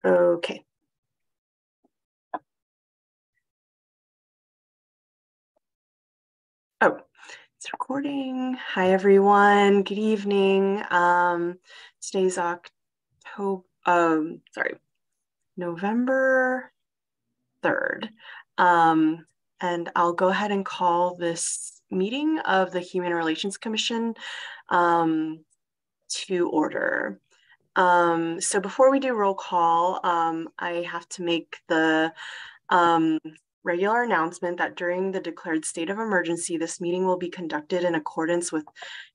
Okay. Oh, it's recording. Hi, everyone. Good evening. Today's November 3rd. And I'll go ahead and call this meeting of the Human Relations Commission to order. So before we do roll call, I have to make the regular announcement that during the declared state of emergency, this meeting will be conducted in accordance with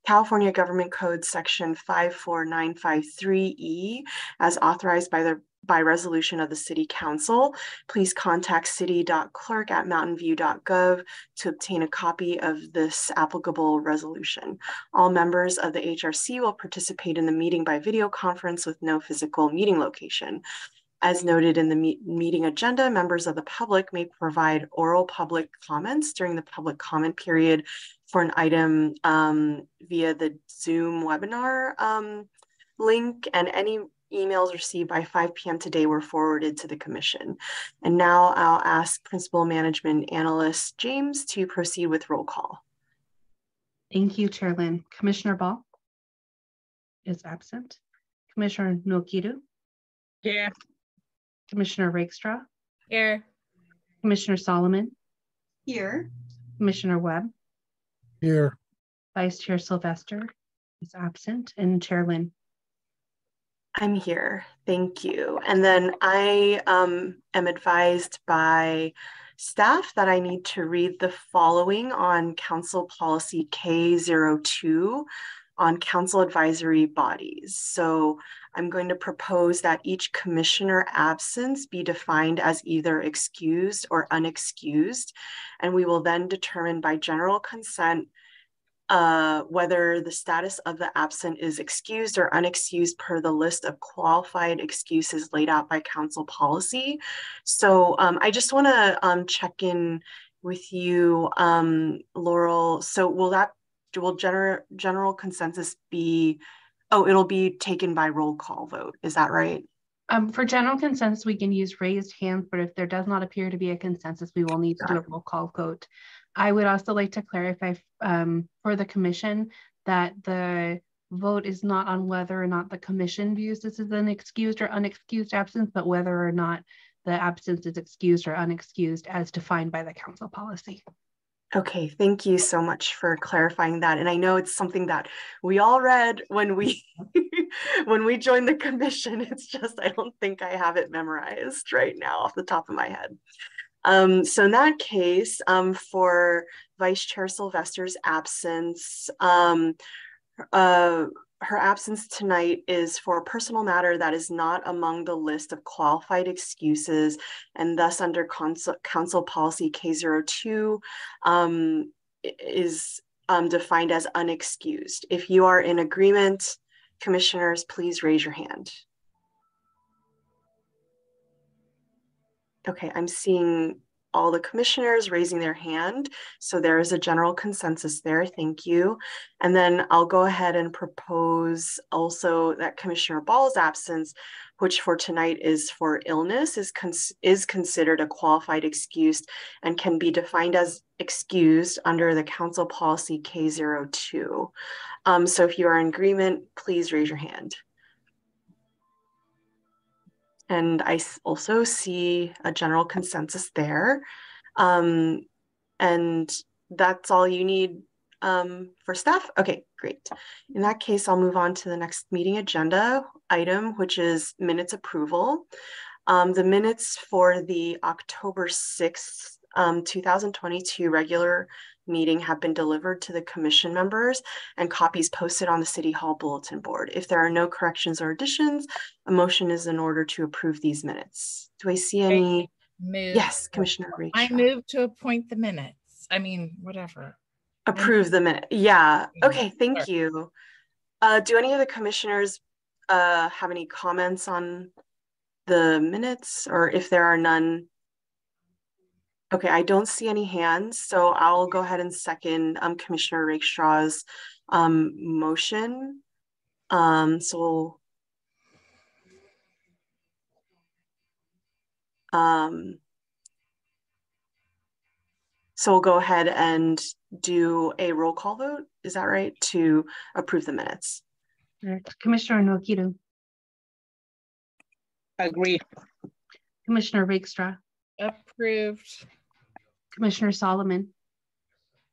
California Government Code Section 54953E as authorized by resolution of the City Council. Please contact city.clerk@mountainview.gov to obtain a copy of this applicable resolution. All members of the HRC will participate in the meeting by video conference with no physical meeting location. As noted in the meeting agenda, members of the public may provide oral public comments during the public comment period for an item via the Zoom webinar link, and any emails received by 5 p.m. today were forwarded to the commission. And now I'll ask Principal Management Analyst James to proceed with roll call. Thank you, Chair Lynn. Commissioner Ball is absent. Commissioner Nokiru? Here. Commissioner Rakestraw? Here. Commissioner Solomon? Here. Commissioner Webb? Here. Vice Chair Sylvester is absent, and Chair Lynn? I'm here. Thank you. And then I am advised by staff that I need to read the following on Council Policy K02 on council advisory bodies. So I'm going to propose that each commissioner absence be defined as either excused or unexcused, and we will then determine by general consent whether the status of the absent is excused or unexcused per the list of qualified excuses laid out by council policy. So I just want to check in with you, Laurel. So will general consensus be, it'll be taken by roll call vote. Is that right? For general consensus, we can use raised hands, but if there does not appear to be a consensus, we will need to do a roll call vote. I would also like to clarify for the commission that the vote is not on whether or not the commission views this as an excused or unexcused absence, but whether or not the absence is excused or unexcused as defined by the council policy. Okay, thank you so much for clarifying that. And I know it's something that we all read when we when we joined the commission. It's just I don't think I have it memorized right now off the top of my head. So in that case, for Vice Chair Sylvester's absence, her absence tonight is for a personal matter that is not among the list of qualified excuses, and thus under council policy K02 is defined as unexcused. If you are in agreement, commissioners, please raise your hand. Okay, I'm seeing all the commissioners raising their hand. So there is a general consensus there. Thank you. And then I'll go ahead and propose also that Commissioner Ball's absence, which for tonight is for illness, is considered a qualified excuse and can be defined as excused under the council policy K02. So if you are in agreement, please raise your hand. And I also see a general consensus there. And that's all you need for staff? Okay, great. In that case, I'll move on to the next meeting agenda item, which is minutes approval. The minutes for the October 6th, 2022 regular meeting have been delivered to the commission members and copies posted on the City Hall bulletin board. If there are no corrections or additions, a motion is in order to approve these minutes. Do I see any? Yes, Commissioner Rakestraw. I move to appoint the minutes. I mean, whatever. Approve the minute. Yeah. Okay, thank you. Do any of the commissioners have any comments on the minutes, or if there are none? Okay, I don't see any hands, so I'll go ahead and second Commissioner Rakestraw's motion. So So we'll go ahead and do a roll call vote. Is that right? To approve the minutes. Commissioner Nogueira. Agree. Commissioner Rakestraw. Approved. Commissioner Solomon.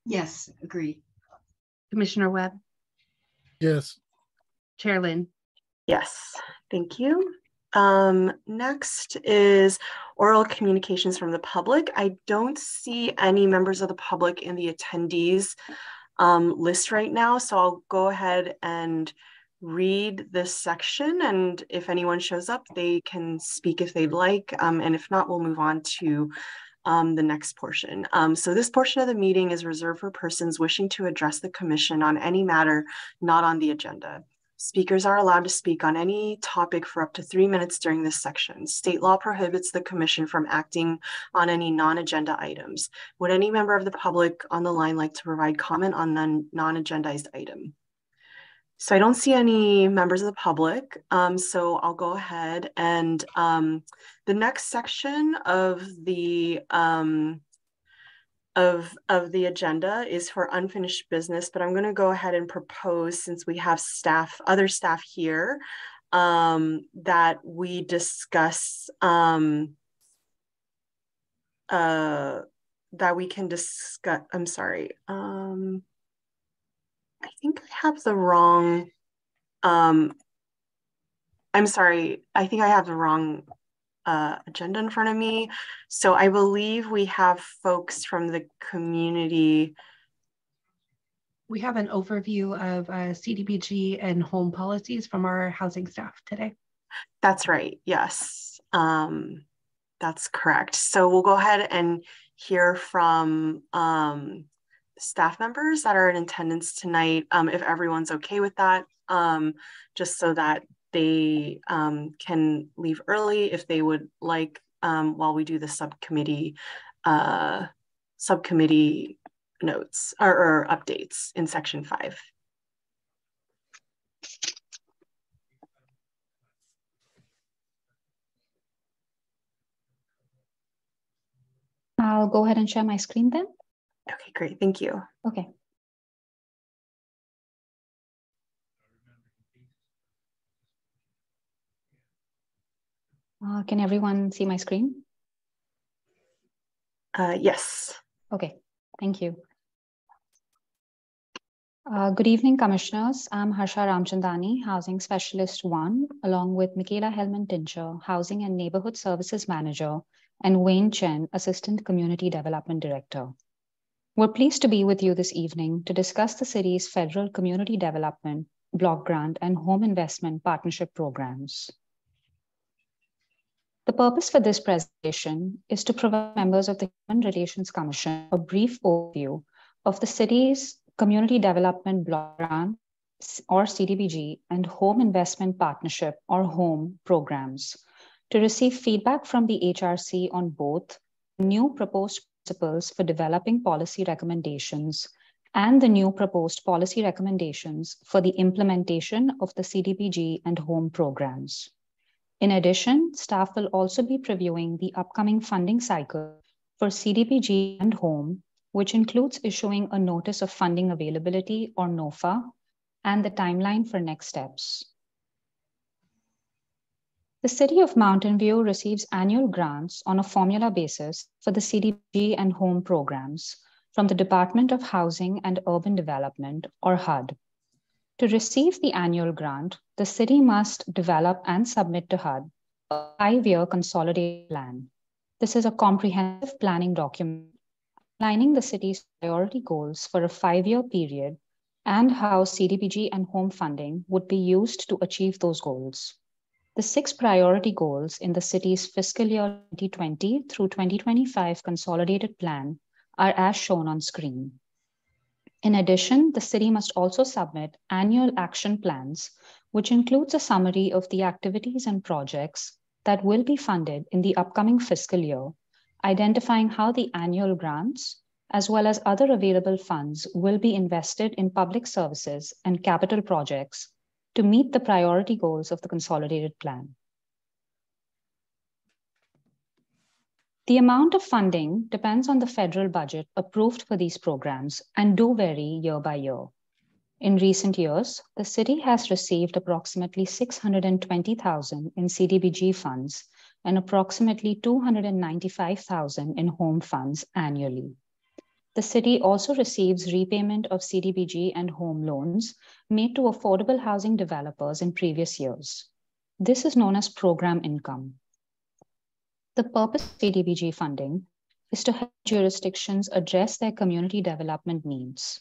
Yes, agree. Commissioner Webb. Yes. Chair Lynn. Yes, thank you. Next is oral communications from the public. I don't see any members of the public in the attendees list right now, so I'll go ahead and read this section, and if anyone shows up, they can speak if they'd like, and if not, we'll move on to the next portion. So this portion of the meeting is reserved for persons wishing to address the commission on any matter not on the agenda. Speakers are allowed to speak on any topic for up to 3 minutes during this section. State law prohibits the commission from acting on any non-agenda items. Would any member of the public on the line like to provide comment on the non-agendized item? So I don't see any members of the public, so I'll go ahead and the next section of the agenda is for unfinished business, but I'm going to go ahead and propose, since we have other staff here, that we discuss that we can discuss. I'm sorry. I think I have the wrong. I'm sorry. I think I have the wrong agenda in front of me. So I believe we have folks from the community. We have an overview of CDBG and home policies from our housing staff today. That's right. Yes, that's correct. So we'll go ahead and hear from staff members that are in attendance tonight, if everyone's okay with that, just so that they can leave early if they would like, while we do the subcommittee notes or updates in section 5. I'll go ahead and share my screen then. Okay, great. Thank you. Okay. Can everyone see my screen? Yes. Okay, thank you. Good evening, Commissioners. I'm Harsha Ramchandani, Housing Specialist 1, along with Michaela Hellman-Tincher, Housing and Neighborhood Services Manager, and Wayne Chen, Assistant Community Development Director. We're pleased to be with you this evening to discuss the city's federal community development, block grant, and home investment partnership programs. The purpose for this presentation is to provide members of the Human Relations Commission a brief overview of the city's Community Development Block Grant, or CDBG, and Home Investment Partnership, or HOME, programs, to receive feedback from the HRC on both new proposed principles for developing policy recommendations and the new proposed policy recommendations for the implementation of the CDBG and HOME programs. In addition, staff will also be previewing the upcoming funding cycle for CDBG and HOME, which includes issuing a Notice of Funding Availability, or NOFA, and the timeline for next steps. The City of Mountain View receives annual grants on a formula basis for the CDBG and HOME programs from the Department of Housing and Urban Development, or HUD. To receive the annual grant, the city must develop and submit to HUD a 5-year consolidated plan. This is a comprehensive planning document outlining the city's priority goals for a 5-year period and how CDBG and HOME funding would be used to achieve those goals. The 6 priority goals in the city's fiscal year 2020 through 2025 consolidated plan are as shown on screen. In addition, the city must also submit annual action plans, which includes a summary of the activities and projects that will be funded in the upcoming fiscal year, identifying how the annual grants, as well as other available funds, will be invested in public services and capital projects to meet the priority goals of the consolidated plan. The amount of funding depends on the federal budget approved for these programs and do vary year by year. In recent years, the city has received approximately $620,000 in CDBG funds and approximately $295,000 in home funds annually. The city also receives repayment of CDBG and home loans made to affordable housing developers in previous years. This is known as program income. The purpose of CDBG funding is to help jurisdictions address their community development needs.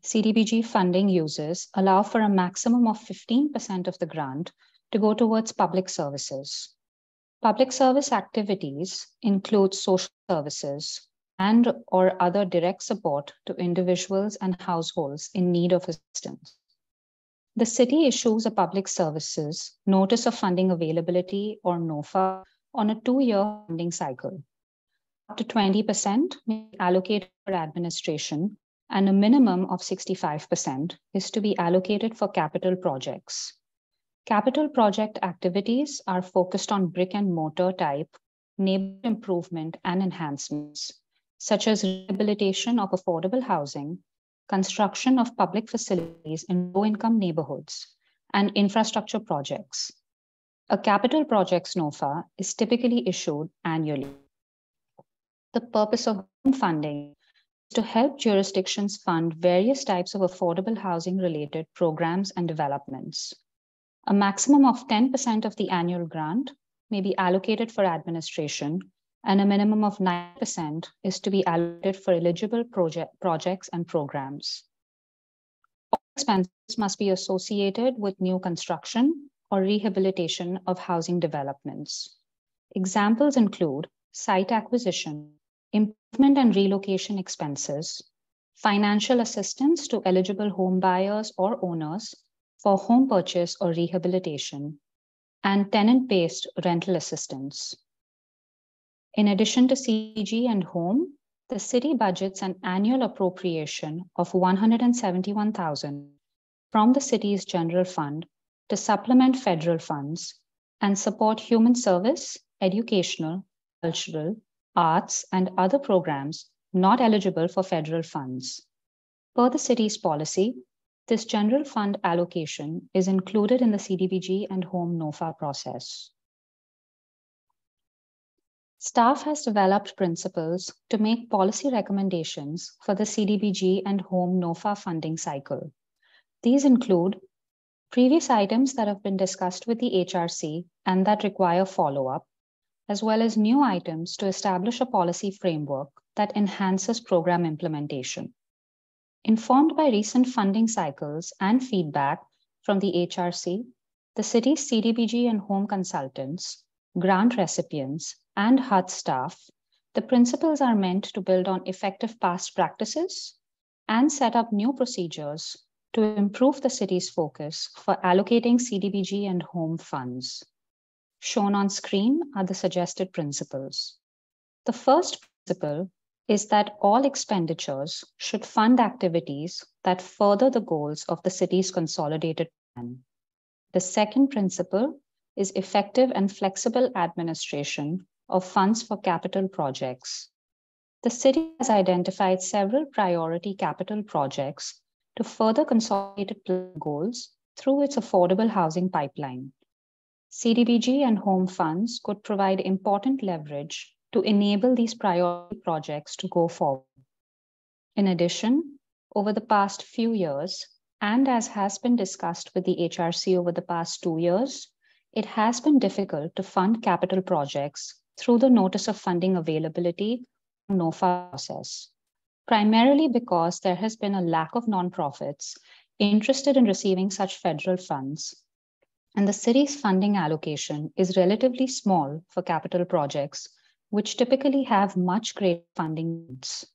CDBG funding uses allow for a maximum of 15% of the grant to go towards public services. Public service activities include social services and or other direct support to individuals and households in need of assistance. The city issues a public services notice of funding availability or NOFA on a 2-year funding cycle. Up to 20% may be allocated for administration, and a minimum of 65% is to be allocated for capital projects. Capital project activities are focused on brick and mortar type neighborhood improvement and enhancements, such as rehabilitation of affordable housing, construction of public facilities in low-income neighborhoods, and infrastructure projects. A capital project's NOFA is typically issued annually. The purpose of home funding is to help jurisdictions fund various types of affordable housing-related programs and developments. A maximum of 10% of the annual grant may be allocated for administration, and a minimum of 9% is to be allocated for eligible projects and programs. All expenses must be associated with new construction or rehabilitation of housing developments. Examples include site acquisition, improvement and relocation expenses, financial assistance to eligible home buyers or owners for home purchase or rehabilitation, and tenant-based rental assistance. In addition to CDBG and home, the city budgets an annual appropriation of $171,000 from the city's general fund to supplement federal funds and support human service, educational, cultural, arts, and other programs not eligible for federal funds. Per the city's policy, this general fund allocation is included in the CDBG and home NOFA process. Staff has developed principles to make policy recommendations for the CDBG and home NOFA funding cycle. These include previous items that have been discussed with the HRC and that require follow-up, as well as new items to establish a policy framework that enhances program implementation. Informed by recent funding cycles and feedback from the HRC, the city's CDBG and home consultants, grant recipients, and HUD staff, the principles are meant to build on effective past practices and set up new procedures to improve the city's focus for allocating CDBG and home funds. Shown on screen are the suggested principles. The first principle is that all expenditures should fund activities that further the goals of the city's consolidated plan. The second principle is effective and flexible administration of funds for capital projects. The city has identified several priority capital projects to further consolidated plan goals through its affordable housing pipeline. CDBG and home funds could provide important leverage to enable these priority projects to go forward. In addition, over the past few years, and as has been discussed with the HRC over the past 2 years, it has been difficult to fund capital projects through the Notice of Funding Availability NOFA process, primarily because there has been a lack of nonprofits interested in receiving such federal funds, and the city's funding allocation is relatively small for capital projects, which typically have much greater funding needs.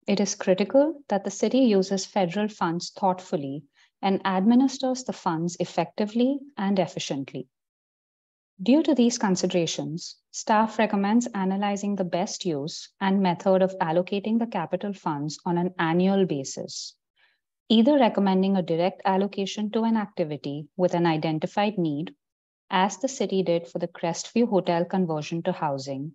It is critical that the city uses federal funds thoughtfully and administers the funds effectively and efficiently. Due to these considerations, staff recommends analyzing the best use and method of allocating the capital funds on an annual basis, either recommending a direct allocation to an activity with an identified need, as the city did for the Crestview Hotel conversion to housing,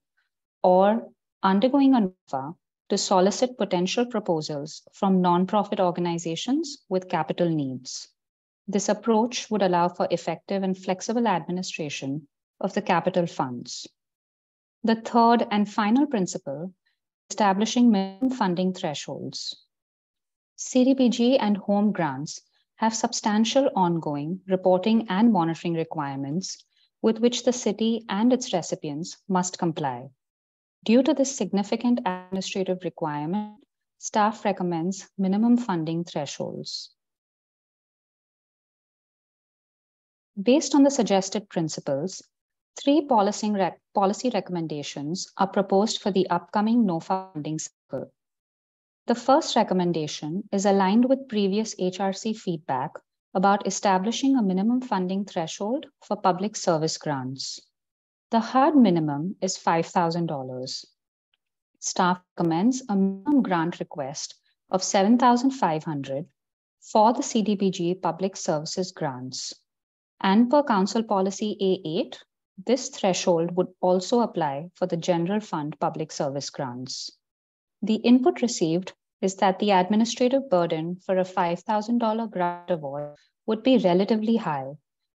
or undergoing a NOFA to solicit potential proposals from nonprofit organizations with capital needs. This approach would allow for effective and flexible administration of the capital funds. The third and final principle, establishing minimum funding thresholds. CDBG and home grants have substantial ongoing reporting and monitoring requirements with which the city and its recipients must comply. Due to this significant administrative requirement, staff recommends minimum funding thresholds. Based on the suggested principles, 3 policy recommendations are proposed for the upcoming NOFA funding cycle. The first recommendation is aligned with previous HRC feedback about establishing a minimum funding threshold for public service grants. The HUD minimum is $5,000. Staff recommends a minimum grant request of $7,500 for the CDBG public services grants. And per Council Policy A8, this threshold would also apply for the general fund public service grants. The input received is that the administrative burden for a $5,000 grant award would be relatively high,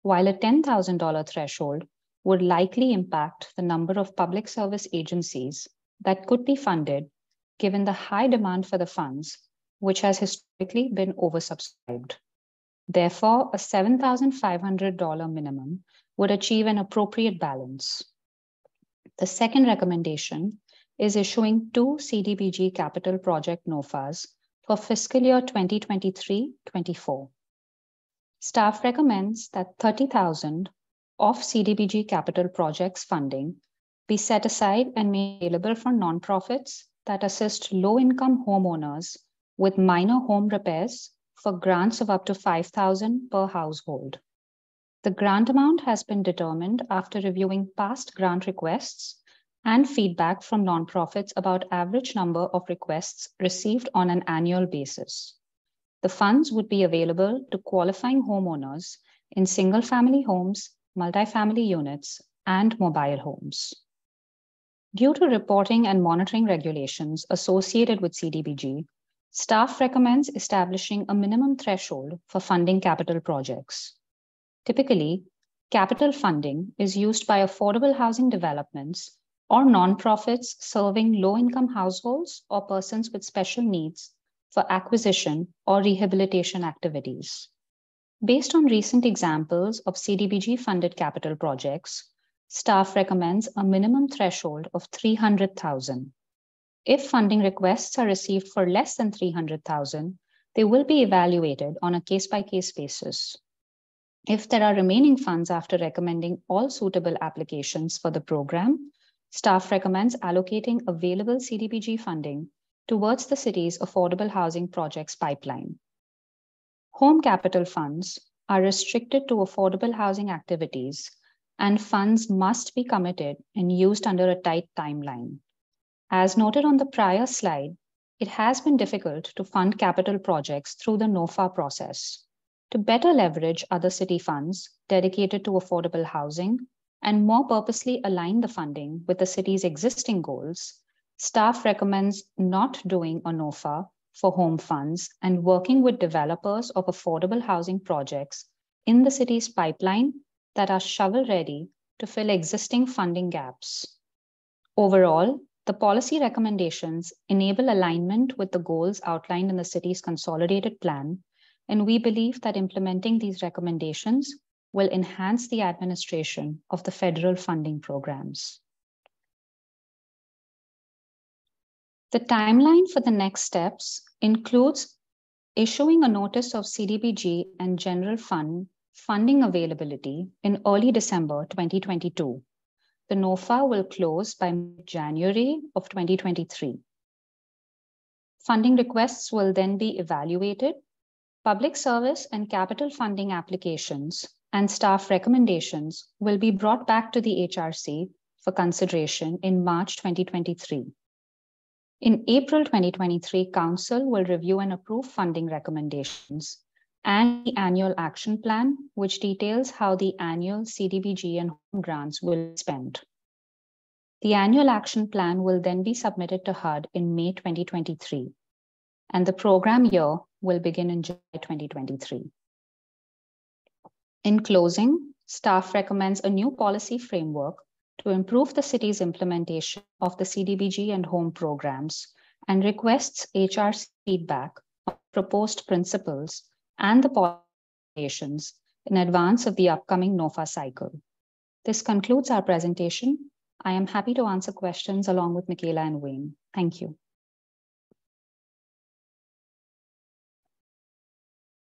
while a $10,000 threshold would likely impact the number of public service agencies that could be funded given the high demand for the funds, which has historically been oversubscribed. Therefore, a $7,500 minimum would achieve an appropriate balance. The second recommendation is issuing 2 CDBG capital project NOFAs for fiscal year 2023-24. Staff recommends that $30,000 of CDBG capital projects funding be set aside and made available for nonprofits that assist low-income homeowners with minor home repairs for grants of up to $5,000 per household. The grant amount has been determined after reviewing past grant requests and feedback from nonprofits about average number of requests received on an annual basis. The funds would be available to qualifying homeowners in single-family homes, multifamily units, and mobile homes. Due to reporting and monitoring regulations associated with CDBG, staff recommends establishing a minimum threshold for funding capital projects. Typically, capital funding is used by affordable housing developments or nonprofits serving low-income households or persons with special needs for acquisition or rehabilitation activities. Based on recent examples of CDBG-funded capital projects, staff recommends a minimum threshold of $300,000. If funding requests are received for less than $300,000, they will be evaluated on a case-by-case basis. If there are remaining funds after recommending all suitable applications for the program, staff recommends allocating available CDBG funding towards the city's affordable housing projects pipeline. Home capital funds are restricted to affordable housing activities, and funds must be committed and used under a tight timeline. As noted on the prior slide, it has been difficult to fund capital projects through the NOFA process. To better leverage other city funds dedicated to affordable housing and more purposely align the funding with the city's existing goals, staff recommends not doing a NOFA for home funds and working with developers of affordable housing projects in the city's pipeline that are shovel-ready to fill existing funding gaps. Overall, the policy recommendations enable alignment with the goals outlined in the city's consolidated plan, and we believe that implementing these recommendations will enhance the administration of the federal funding programs. The timeline for the next steps includes issuing a notice of CDBG and general fund funding availability in early December 2022. The NOFA will close by January of 2023. Funding requests will then be evaluated. Public service and capital funding applications and staff recommendations will be brought back to the HRC for consideration in March 2023. In April 2023, Council will review and approve funding recommendations and the annual action plan, which details how the annual CDBG and home grants will be spent. The annual action plan will then be submitted to HUD in May 2023, and the program year will begin in July 2023. In closing, staff recommends a new policy framework to improve the city's implementation of the CDBG and home programs and requests HR's feedback on proposed principles and the policies in advance of the upcoming NOFA cycle. This concludes our presentation. I am happy to answer questions along with Michaela and Wayne. Thank you.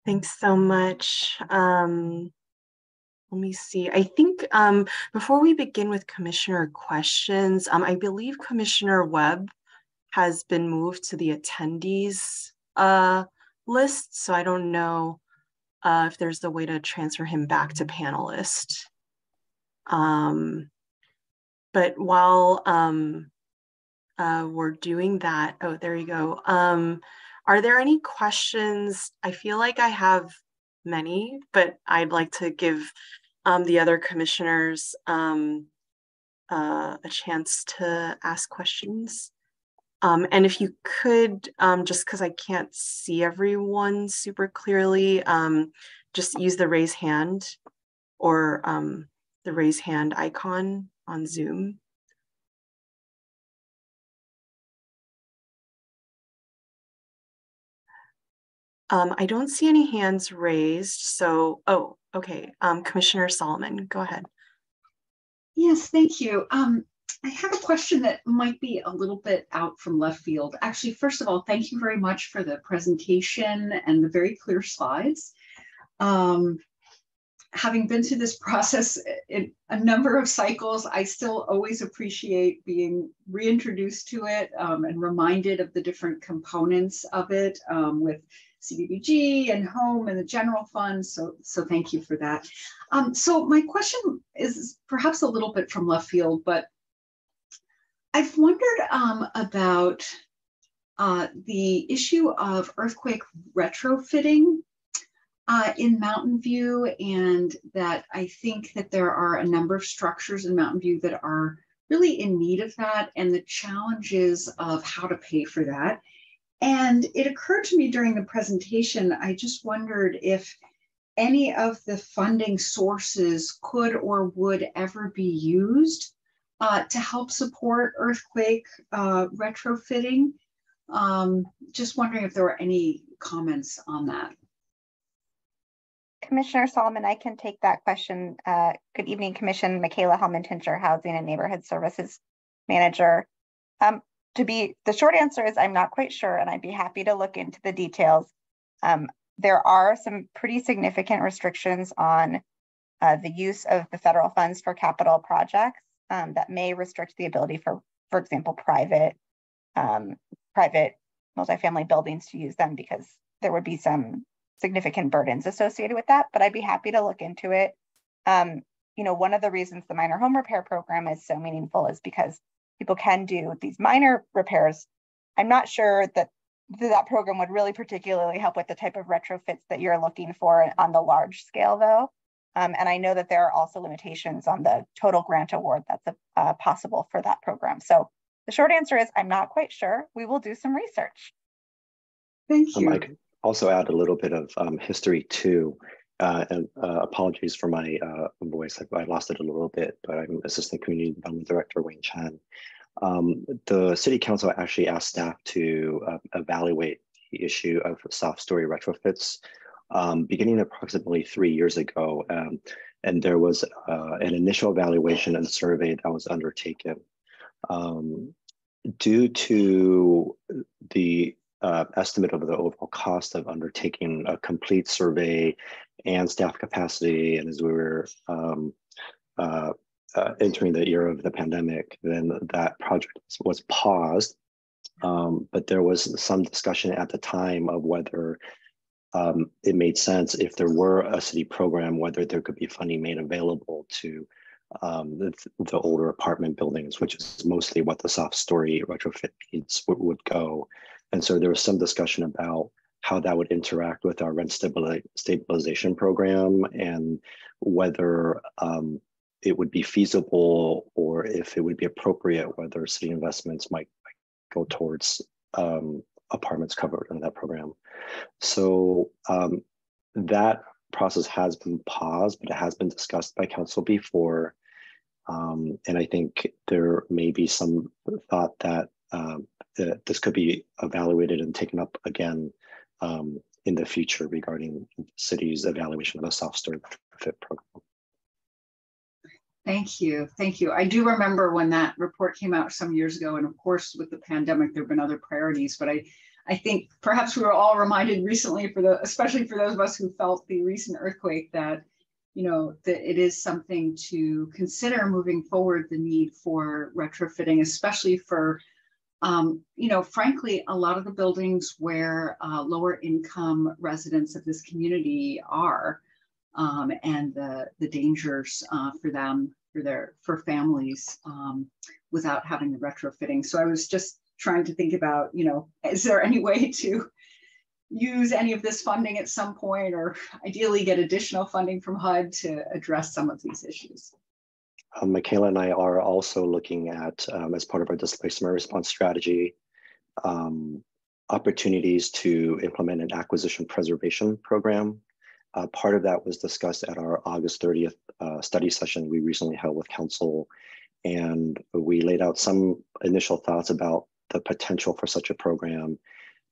Thanks so much. Let me see. I think before we begin with Commissioner questions, I believe Commissioner Webb has been moved to the attendees list. So I don't know if there's a way to transfer him back to panelist. But while we're doing that, oh, there you go. Are there any questions? I feel like I have many, but I'd like to give the other commissioners a chance to ask questions. And if you could, just because I can't see everyone super clearly, just use the raise hand or the raise hand icon on Zoom. I don't see any hands raised, so, oh, okay. Commissioner Solomon, go ahead. Yes, thank you. I have a question that might be a little bit out from left field. Actually, first of all, thank you very much for the presentation and the very clear slides. Having been through this process in a number of cycles, I still always appreciate being reintroduced to it and reminded of the different components of it with CDBG and home and the general fund. So thank you for that. So my question is perhaps a little bit from left field, but I've wondered about the issue of earthquake retrofitting in Mountain View, and that I think that there are a number of structures in Mountain View that are really in need of that, and the challenges of how to pay for that. And it occurred to me during the presentation, I just wondered if any of the funding sources could or would ever be used to help support earthquake retrofitting. Just wondering if there were any comments on that. Commissioner Solomon, I can take that question. Good evening, Commission. Michaela Hellman-Tincher, Housing and Neighborhood Services Manager. The short answer is I'm not quite sure, and I'd be happy to look into the details. There are some pretty significant restrictions on the use of the federal funds for capital projects that may restrict the ability for example, private multifamily buildings to use them, because there would be some significant burdens associated with that, but I'd be happy to look into it. You know, one of the reasons the minor home repair program is so meaningful is because people can do these minor repairs. I'm not sure that that program would really particularly help with the type of retrofits that you're looking for on the large scale though. And I know that there are also limitations on the total grant award that's possible for that program. So the short answer is I'm not quite sure. We will do some research. Thank you. I could also add a little bit of history too. And apologies for my voice. I lost it a little bit, but I'm Assistant Community Development Director Wayne Chen. The City Council actually asked staff to evaluate the issue of soft story retrofits beginning approximately 3 years ago. And there was an initial evaluation and survey that was undertaken. Due to the estimate of the overall cost of undertaking a complete survey and staff capacity, and as we were entering the era of the pandemic, then that project was paused. But there was some discussion at the time of whether it made sense, if there were a city program, whether there could be funding made available to the older apartment buildings, which is mostly what the soft story retrofit needs would go. And so there was some discussion about how that would interact with our rent stabilization program, and whether it would be feasible or or if it would be appropriate, whether city investments might go towards apartments covered under that program. So that process has been paused, but it has been discussed by council before. And I think there may be some thought that this could be evaluated and taken up again in the future regarding the city's evaluation of a self-storage retrofit program. Thank you. Thank you. I do remember when that report came out some years ago, and of course, with the pandemic, there have been other priorities, but I think perhaps we were all reminded recently, especially for those of us who felt the recent earthquake, that that it is something to consider moving forward, the need for retrofitting, especially for, frankly, a lot of the buildings where lower income residents of this community are, and the dangers for them, for families without having the retrofitting. So I was just trying to think about, is there any way to use any of this funding at some point, or ideally get additional funding from HUD to address some of these issues? Michaela and I are also looking at, as part of our displacement response strategy, opportunities to implement an acquisition preservation program. Part of that was discussed at our August 30th study session we recently held with council, and we laid out some initial thoughts about the potential for such a program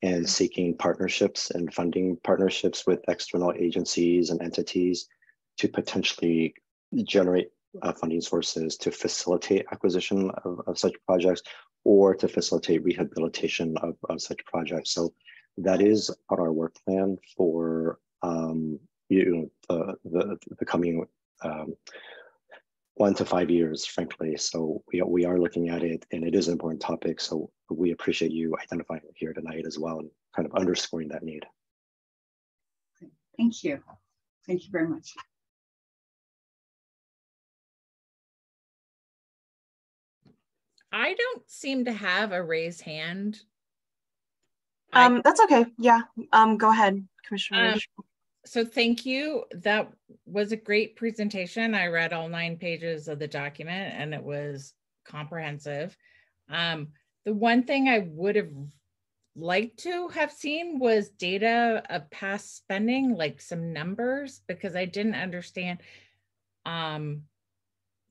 and seeking partnerships and funding partnerships with external agencies and entities to potentially generate funding sources to facilitate acquisition of such projects or to facilitate rehabilitation of such projects. So that is on our work plan for the coming 1 to 5 years, frankly. So we are looking at it, and it is an important topic. So we appreciate you identifying it here tonight as well, and kind of underscoring that need. Thank you. Thank you very much. I don't seem to have a raised hand. That's okay. Yeah. Go ahead, Commissioner. So thank you. That was a great presentation. I read all 9 pages of the document and it was comprehensive. The one thing I would have liked to have seen was data of past spending, like some numbers, because I didn't understand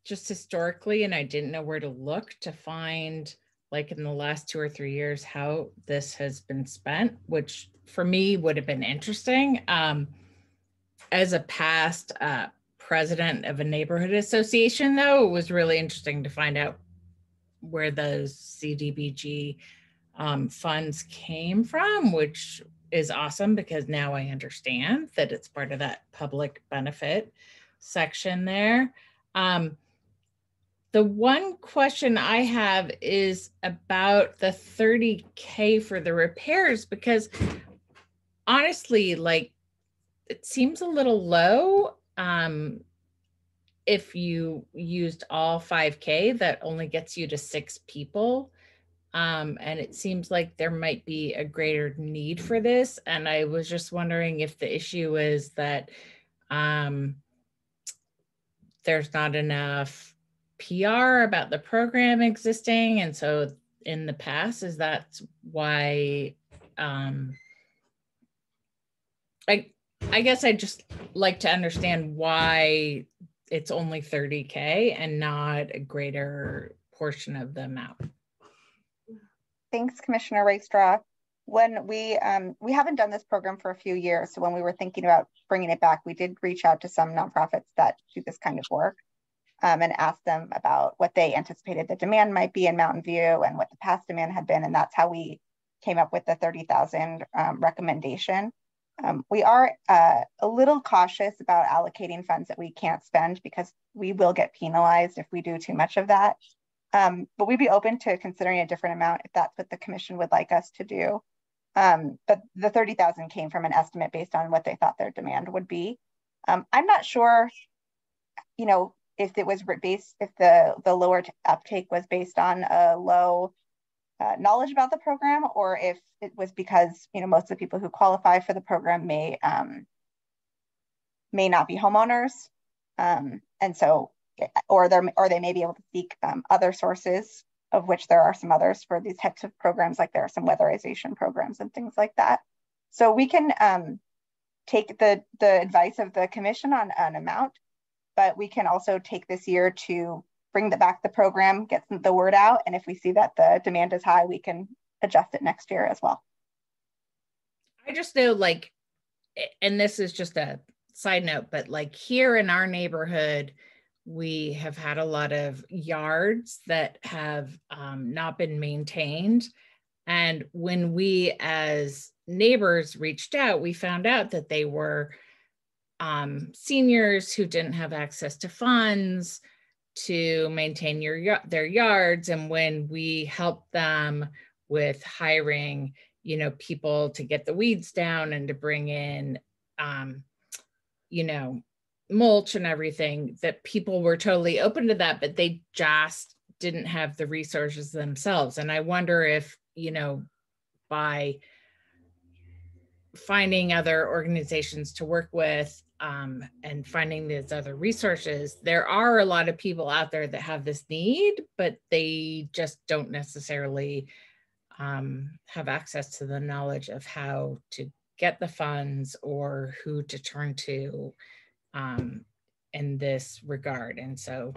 just historically, and I didn't know where to look to find, like in the last 2 or 3 years, how this has been spent, which for me would have been interesting. As a past president of a neighborhood association, though, it was really interesting to find out where those CDBG funds came from, which is awesome because now I understand that it's part of that public benefit section there. The one question I have is about the $30K for the repairs, because honestly, like, it seems a little low. If you used all 5K, that only gets you to 6 people. And it seems like there might be a greater need for this. And I was just wondering if the issue is that there's not enough PR about the program existing. And so in the past, is that why I guess I'd just like to understand why it's only 30K and not a greater portion of the amount. Thanks, Commissioner Rakestraw. When we haven't done this program for a few years, so when we were thinking about bringing it back, we did reach out to some nonprofits that do this kind of work and ask them about what they anticipated the demand might be in Mountain View and what the past demand had been, and that's how we came up with the 30,000 recommendation. We are a little cautious about allocating funds that we can't spend because we will get penalized if we do too much of that. But we'd be open to considering a different amount if that's what the commission would like us to do. But the 30,000 came from an estimate based on what they thought their demand would be. I'm not sure, if it was based, if the lower uptake was based on a low knowledge about the program, or if it was because most of the people who qualify for the program may not be homeowners, and so or they may be able to seek other sources, of which there are some others for these types of programs, like there are some weatherization programs and things like that. So we can take the advice of the commission on an amount, but we can also take this year to bring back the program, get the word out, and if we see that the demand is high, we can adjust it next year as well. I just know, like, and this is just a side note, but like here in our neighborhood, we have had a lot of yards that have not been maintained. And when we as neighbors reached out, we found out that they were seniors who didn't have access to funds to maintain their yards. And when we helped them with hiring, you know, people to get the weeds down and to bring in, you know, mulch and everything, that people were totally open to that, but they just didn't have the resources themselves. And I wonder if, you know, by finding other organizations to work with and finding these other resources, there are a lot of people out there that have this need, but they just don't necessarily have access to the knowledge of how to get the funds or who to turn to in this regard. And so,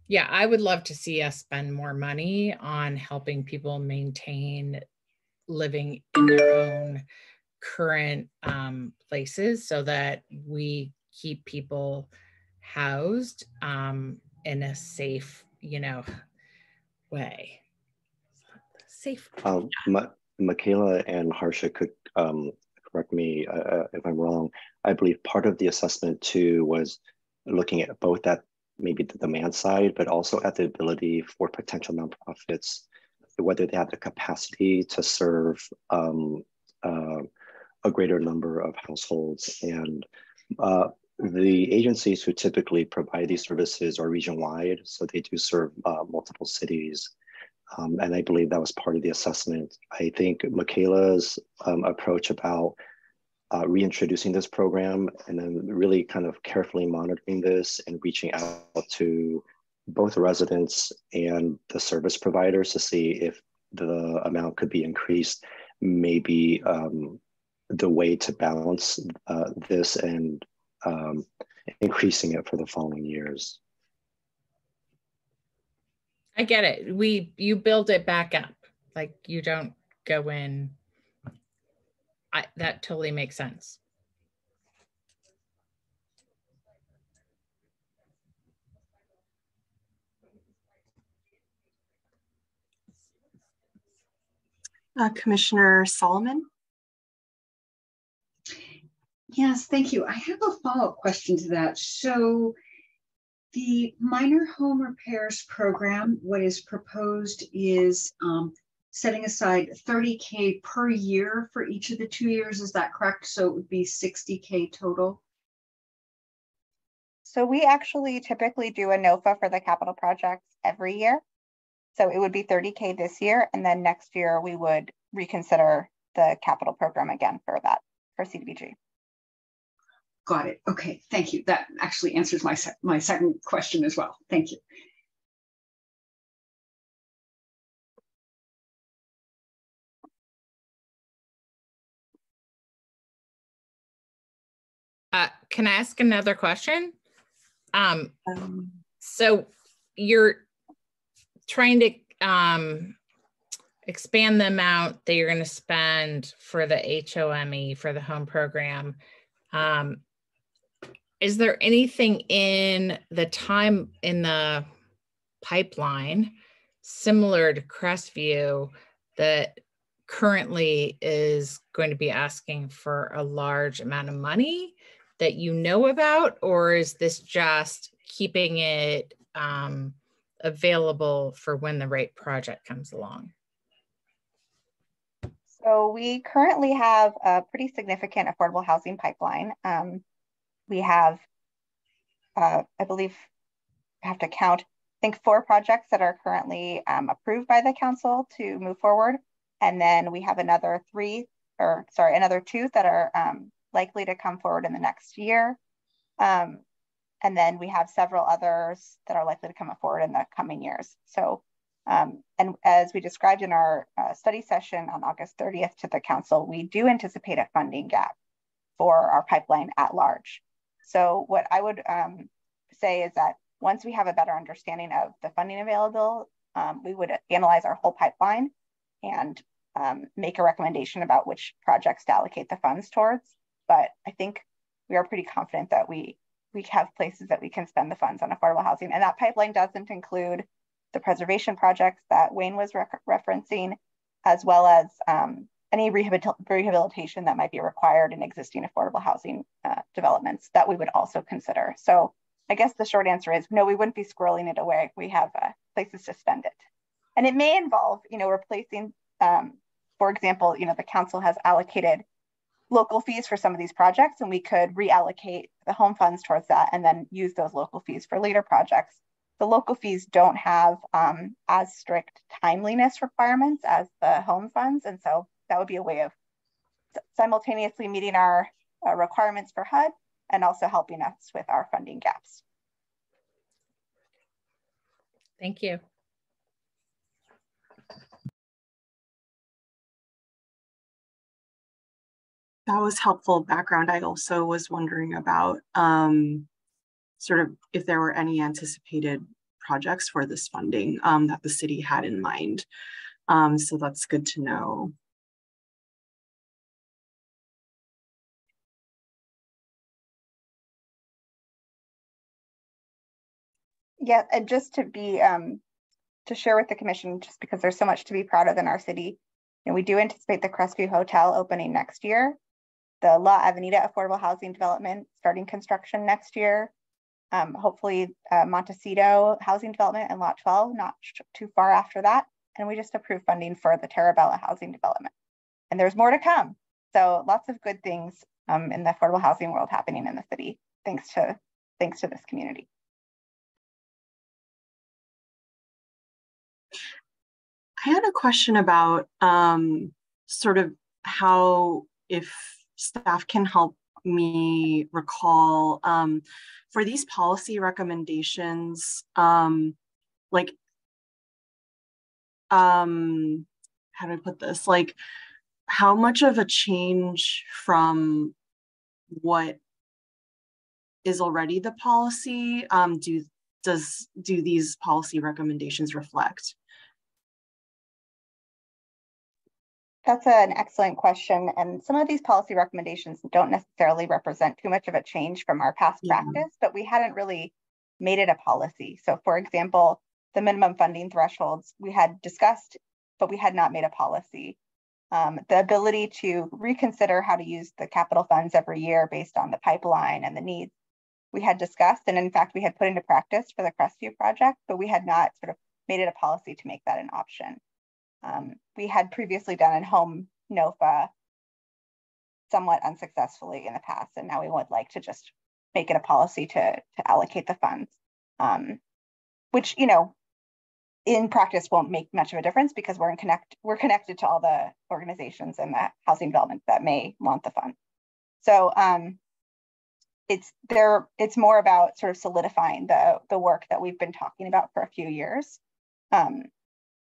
yeah, I would love to see us spend more money on helping people maintain living in their own current places so that we keep people housed in a safe, you know, way. Safe. Michaela and Harsha could correct me if I'm wrong. I believe part of the assessment too was looking at both at maybe the demand side, but also at the ability for potential nonprofits, whether they have the capacity to serve a greater number of households. And the agencies who typically provide these services are region-wide, so they do serve multiple cities. And I believe that was part of the assessment. I think Michaela's approach about reintroducing this program and then really kind of carefully monitoring this and reaching out to both residents and the service providers to see if the amount could be increased, maybe the way to balance this and increasing it for the following years. I get it. You build it back up. Like, you don't go in. That totally makes sense. Commissioner Solomon? Yes, thank you. I have a follow-up question to that. So the minor home repairs program, what is proposed is setting aside $30K per year for each of the 2 years. Is that correct? So it would be $60K total? So we actually typically do a NOFA for the capital projects every year. So it would be $30K this year, and then next year we would reconsider the capital program again for that, for CDBG. Got it. Okay, thank you. That actually answers my second question as well. Thank you. Can I ask another question? So you're trying to expand the amount that you're going to spend for the HOME, for the home program. Is there anything in the pipeline similar to Crestview that currently is going to be asking for a large amount of money that you know about, or is this just keeping it available for when the right project comes along? So we currently have a pretty significant affordable housing pipeline. We have, I believe, I have to count, I think 4 projects that are currently approved by the council to move forward. And then we have another 2 that are likely to come forward in the next year. And then we have several others that are likely to come forward in the coming years. So, and as we described in our study session on August 30th to the council, we do anticipate a funding gap for our pipeline at large. So what I would say is that once we have a better understanding of the funding available, we would analyze our whole pipeline and make a recommendation about which projects to allocate the funds towards. But I think we are pretty confident that we have places that we can spend the funds on affordable housing. And that pipeline doesn't include the preservation projects that Wayne was referencing, as well as any rehabilitation that might be required in existing affordable housing developments that we would also consider. So I guess the short answer is no, we wouldn't be squirreling it away. We have places to spend it. And it may involve, replacing, for example, the council has allocated local fees for some of these projects, and we could reallocate the home funds towards that and then use those local fees for later projects. The local fees don't have as strict timeliness requirements as the home funds. And so that would be a way of simultaneously meeting our requirements for HUD and also helping us with our funding gaps. Thank you. That was helpful background. I also was wondering about sort of if there were any anticipated projects for this funding that the city had in mind. So that's good to know. Yeah, and just to be to share with the commission, just because there's so much to be proud of in our city, we do anticipate the Crestview Hotel opening next year, the La Avenida affordable housing development starting construction next year, hopefully Montecito housing development and Lot 12 not too far after that, and we just approved funding for the Terabella housing development, and there's more to come. So lots of good things in the affordable housing world happening in the city, thanks to this community. I had a question about sort of how, if staff can help me recall, for these policy recommendations, how do I put this? Like, how much of a change from what is already the policy do these policy recommendations reflect? That's an excellent question. And some of these policy recommendations don't necessarily represent too much of a change from our past practice, but we hadn't really made it a policy. So for example, the minimum funding thresholds we had discussed, but we had not made a policy. The ability to reconsider how to use the capital funds every year based on the pipeline and the needs we had discussed. And in fact, we had put into practice for the Crestview project, but we had not sort of made it a policy to make that an option. We had previously done in home NOFA somewhat unsuccessfully in the past, and now we would like to just make it a policy to allocate the funds, which in practice won't make much of a difference because we're connected to all the organizations and the housing development that may want the fund. So it's more about sort of solidifying the work that we've been talking about for a few years.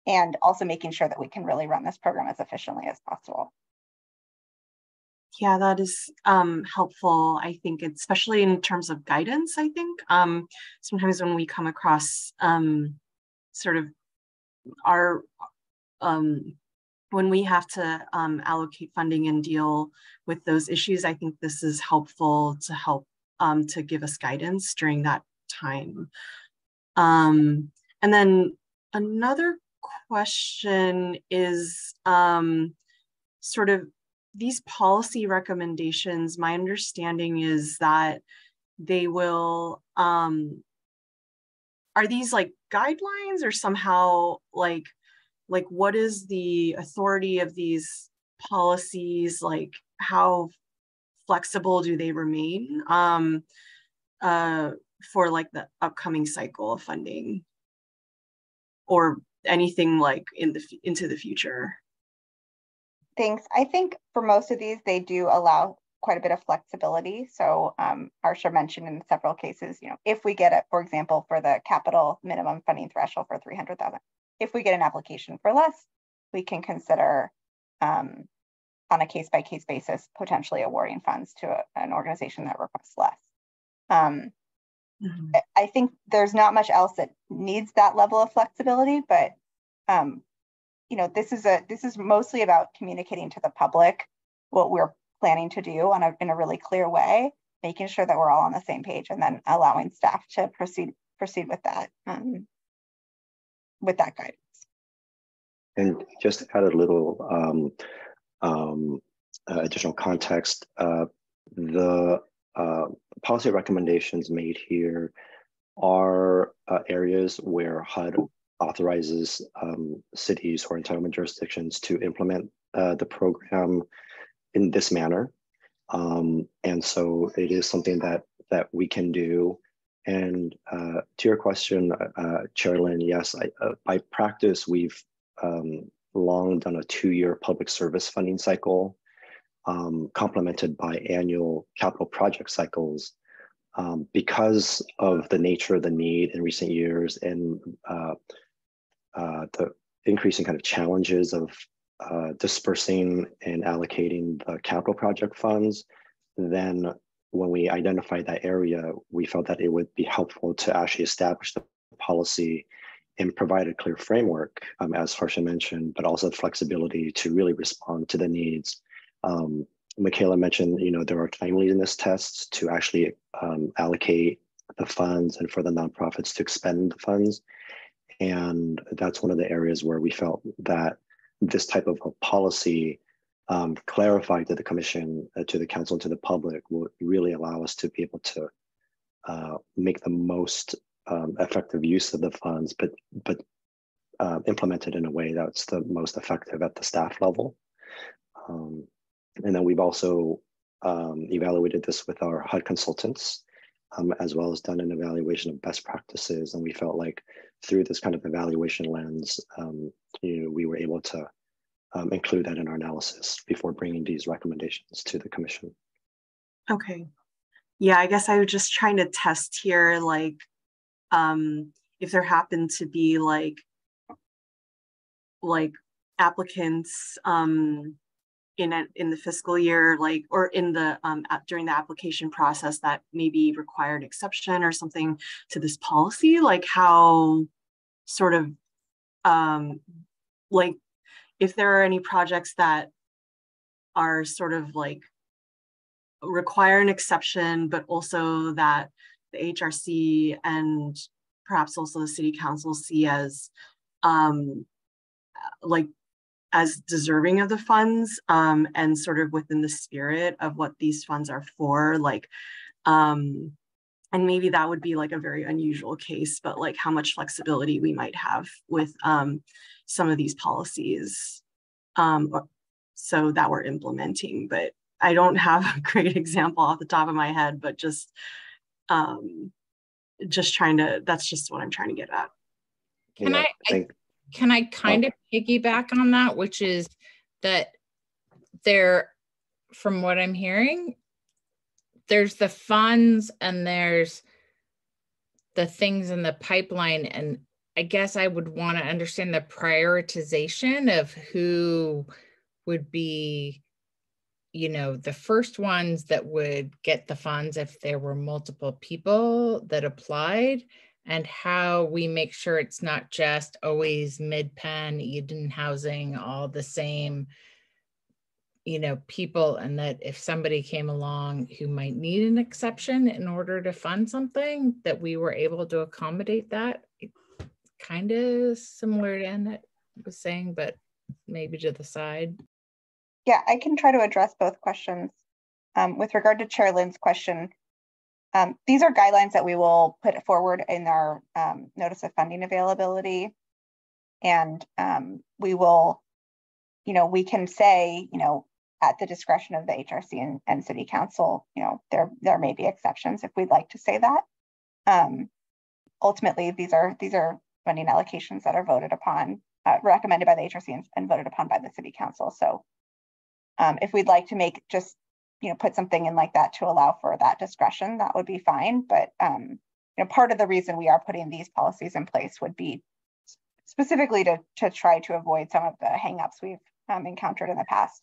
And also making sure that we can really run this program as efficiently as possible. Yeah, that is helpful. I think, especially in terms of guidance, I think sometimes when we come across sort of our, when we have to allocate funding and deal with those issues, I think this is helpful to help to give us guidance during that time. And then another question is sort of these policy recommendations. My understanding is that they will, are these like guidelines or somehow like what is the authority of these policies? Like how flexible do they remain for like the upcoming cycle of funding or anything like into the future? Thanks. I think for most of these, they do allow quite a bit of flexibility. So Arsha mentioned in several cases, if we get it, for example, for the capital minimum funding threshold for 300,000, if we get an application for less, we can consider on a case-by-case basis, potentially awarding funds to an organization that requests less. I think there's not much else that needs that level of flexibility, but this is mostly about communicating to the public what we're planning to do in a really clear way, making sure that we're all on the same page, and then allowing staff to proceed with that guidance. And just to add a little additional context, the policy recommendations made here are areas where HUD authorizes cities or entitlement jurisdictions to implement the program in this manner. And so it is something that we can do. And to your question, Chairlyn, yes, by practice, we've long done a 2-year public service funding cycle, complemented by annual capital project cycles. Because of the nature of the need in recent years and the increasing kind of challenges of dispersing and allocating the capital project funds, then when we identified that area, we felt that it would be helpful to actually establish the policy and provide a clear framework, as Harsha mentioned, but also the flexibility to really respond to the needs. Michaela mentioned, there are timeliness tests to actually allocate the funds and for the nonprofits to expend the funds. And that's one of the areas where we felt that this type of a policy clarified to the commission, to the council, and to the public will really allow us to be able to make the most effective use of the funds, but implement it in a way that's the most effective at the staff level. And then we've also evaluated this with our HUD consultants, as well as done an evaluation of best practices. And we felt like through this kind of evaluation lens, we were able to include that in our analysis before bringing these recommendations to the commission. Okay. Yeah, I guess I was just trying to test here, like, if there happened to be like applicants in the fiscal year, like, or in the during the application process that maybe required exception or something to this policy, like how sort of like if there are any projects that are sort of like require an exception, but also that the HRC and perhaps also the city council see as like as deserving of the funds, and sort of within the spirit of what these funds are for, like, and maybe that would be like a very unusual case, but like how much flexibility we might have with some of these policies so that we're implementing. But I don't have a great example off the top of my head, but just trying to, that's just what I'm trying to get at. Can I kind of piggyback on that, which is that there, from what I'm hearing, there's the funds and there's the things in the pipeline. And I guess I would want to understand the prioritization of who would be, the first ones that would get the funds if there were multiple people that applied, and how we make sure it's not just always Mid-Penn, Eden Housing, all the same, people, and that if somebody came along who might need an exception in order to fund something, that we were able to accommodate that. Kind of similar to Annette was saying, but maybe to the side. Yeah, I can try to address both questions. With regard to Chair Lynn's question, these are guidelines that we will put forward in our notice of funding availability. And we will, we can say, at the discretion of the HRC and City Council, there may be exceptions if we'd like to say that. Ultimately, these are funding allocations that are voted upon, recommended by the HRC and voted upon by the City Council. So if we'd like to make just put something in like that to allow for that discretion, that would be fine. But part of the reason we are putting these policies in place would be specifically to try to avoid some of the hangups we've encountered in the past.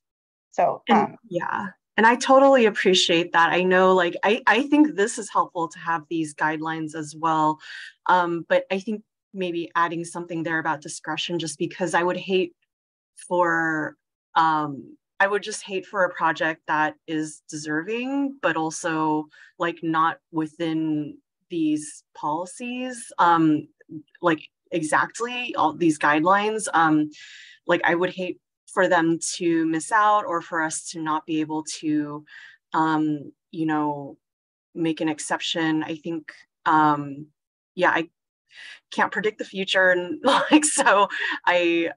So yeah, and I totally appreciate that. I know, like, I think this is helpful to have these guidelines as well. But I think maybe adding something there about discretion, just because I would hate for I would just hate for a project that is deserving, but also like not within these policies, like exactly all these guidelines. Like I would hate for them to miss out, or for us to not be able to, make an exception. I think, yeah, I can't predict the future, and like, so I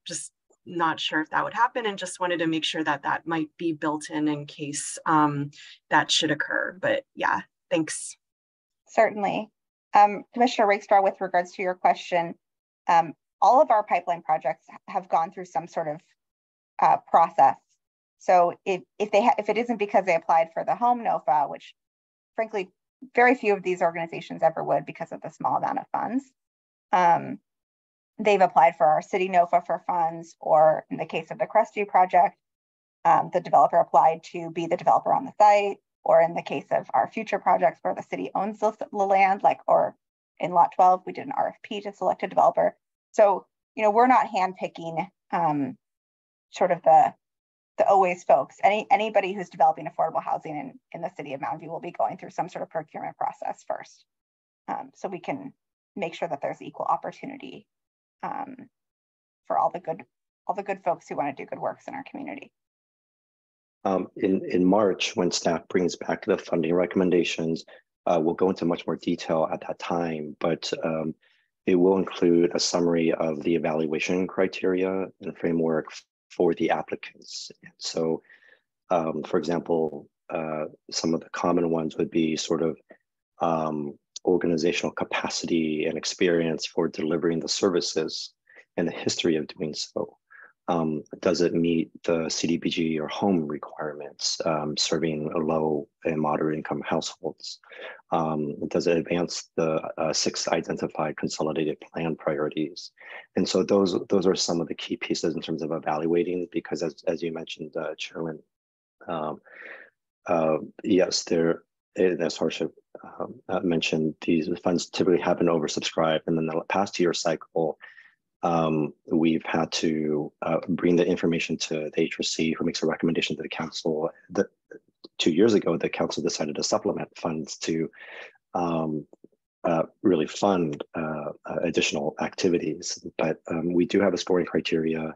just not sure if that would happen, and just wanted to make sure that that might be built in case that should occur. But yeah, thanks. Certainly. Commissioner Rakestraw, with regards to your question, all of our pipeline projects have gone through some sort of process. So if it isn't because they applied for the home NOFA, which frankly, very few of these organizations ever would because of the small amount of funds, they've applied for our city NOFA for funds, or in the case of the Crestview project, the developer applied to be the developer on the site, or in the case of our future projects where the city owns the land, or in Lot 12, we did an RFP to select a developer. So, we're not handpicking sort of the always folks. Anybody who's developing affordable housing in the city of Mountain View will be going through some sort of procurement process first. So we can make sure that there's equal opportunity for all the good folks who want to do good works in our community. In March, when staff brings back the funding recommendations, we'll go into much more detail at that time, but it will include a summary of the evaluation criteria and framework for the applicants. So, for example, some of the common ones would be sort of organizational capacity and experience for delivering the services and the history of doing so. Does it meet the CDBG or home requirements, serving low and moderate income households? Does it advance the 6 identified consolidated plan priorities? And so those are some of the key pieces in terms of evaluating, because as you mentioned, Chairman, yes, as Harsha mentioned, these funds typically have been oversubscribed, and then the past year cycle, we've had to bring the information to the HRC, who makes a recommendation to the council. 2 years ago, the council decided to supplement funds to really fund additional activities. But we do have a scoring criteria,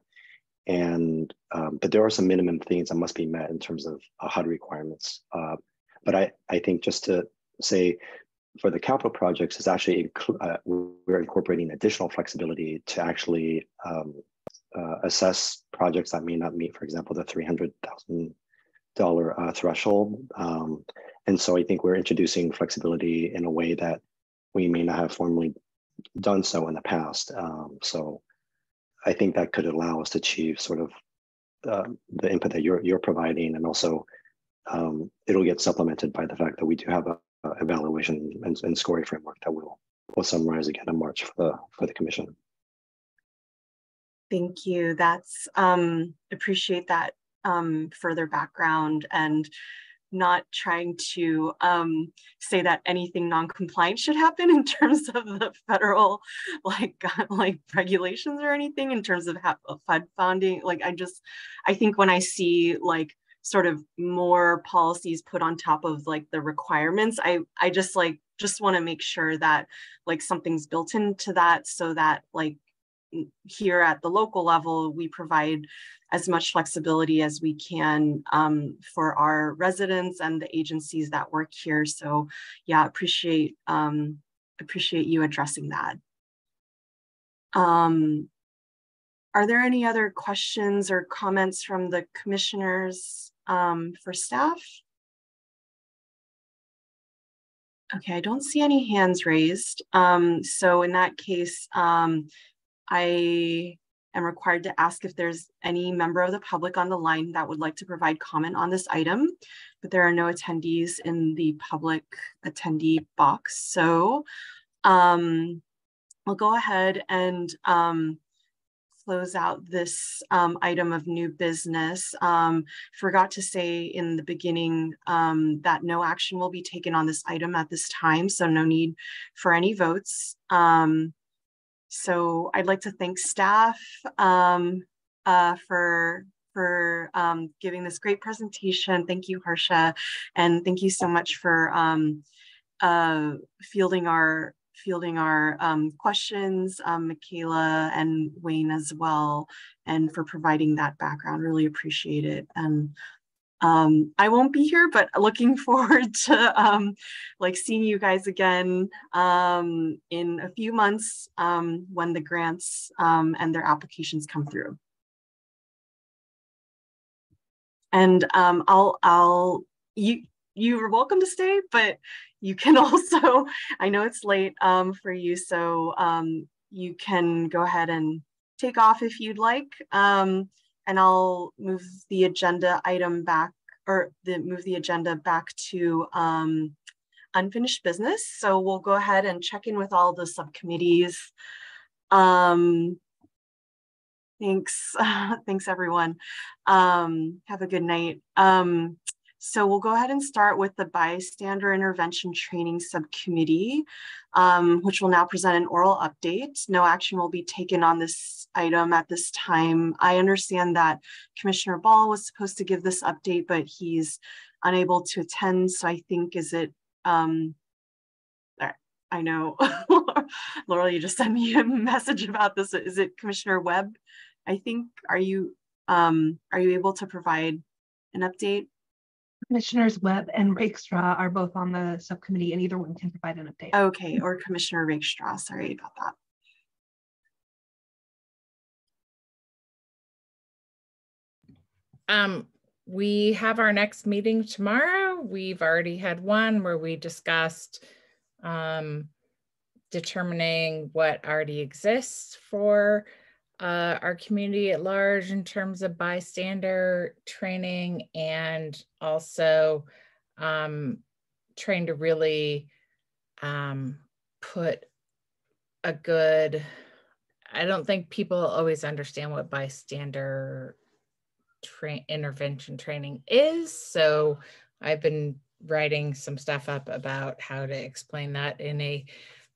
and but there are some minimum things that must be met in terms of HUD requirements. But I think just to say, for the capital projects, is actually we're incorporating additional flexibility to actually assess projects that may not meet, for example, the $300,000 threshold. And so I think we're introducing flexibility in a way that we may not have formally done so in the past. So I think that could allow us to achieve sort of the input that you're providing, and also it'll get supplemented by the fact that we do have a evaluation and scoring framework that we'll summarize again in March for the commission. Thank you. That's appreciate that further background, and not trying to say that anything non-compliant should happen in terms of the federal like regulations or anything in terms of HUD funding. Like I think when I see like sort of more policies put on top of like the requirements, I just want to make sure that like something's built into that, so that like here at the local level, we provide as much flexibility as we can for our residents and the agencies that work here. So yeah, appreciate you addressing that. Are there any other questions or comments from the commissioners for staff? Okay, I don't see any hands raised. So in that case, I am required to ask if there's any member of the public on the line that would like to provide comment on this item, but there are no attendees in the public attendee box. So we'll go ahead and close out this item of new business. Forgot to say in the beginning that no action will be taken on this item at this time, so no need for any votes. So I'd like to thank staff for giving this great presentation. Thank you, Harsha, and thank you so much for fielding our questions, Michaela and Wayne as well, and for providing that background. Really appreciate it. And I won't be here, but looking forward to like seeing you guys again in a few months when the grants and their applications come through. And you're welcome to stay, but you can also, I know it's late for you, so you can go ahead and take off if you'd like. And I'll move the agenda item back, or move the agenda back to unfinished business. So we'll go ahead and check in with all the subcommittees. Thanks, thanks everyone. Have a good night. So we'll go ahead and start with the Bystander Intervention Training Subcommittee, which will now present an oral update. No action will be taken on this item at this time. I understand that Commissioner Ball was supposed to give this update, but he's unable to attend. So I think, I know, Laurel, you just sent me a message about this. Is it Commissioner Webb? I think, are you able to provide an update? Commissioners Webb and Rakestraw are both on the subcommittee, and either one can provide an update. Okay, or Commissioner Rakestraw, sorry about that. We have our next meeting tomorrow. We've already had one where we discussed determining what already exists for our community at large in terms of bystander training, and also trying to really put a good, I don't think people always understand what bystander intervention training is. So I've been writing some stuff up about how to explain that in a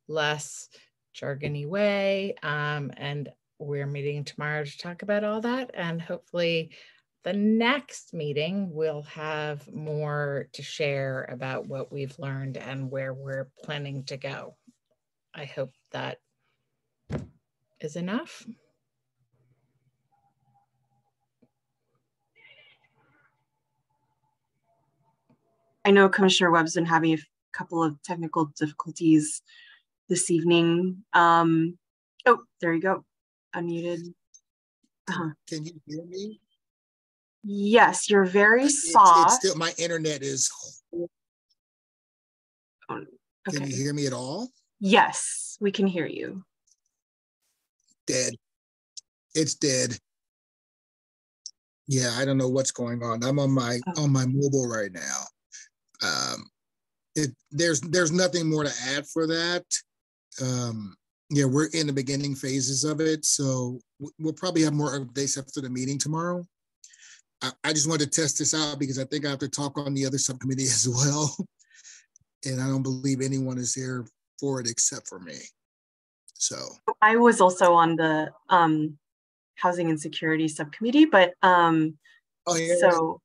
less jargony way. And we're meeting tomorrow to talk about all that, and hopefully the next meeting we'll have more to share about what we've learned and where we're planning to go. I hope that is enough. I know Commissioner Webb's been having a couple of technical difficulties this evening. Oh, there you go. Unmuted. Can you hear me? Yes, you're very soft. It's still, my internet is. Okay. Can you hear me at all? Yes, we can hear you. Dead. It's dead. Yeah, I don't know what's going on. I'm on my mobile right now. There's nothing more to add for that. Yeah, we're in the beginning phases of it, so we'll probably have more updates after the meeting tomorrow. I just wanted to test this out because I think I have to talk on the other subcommittee as well, and I don't believe anyone is here for it except for me. So I was also on the Housing and Security Subcommittee, but oh yeah. So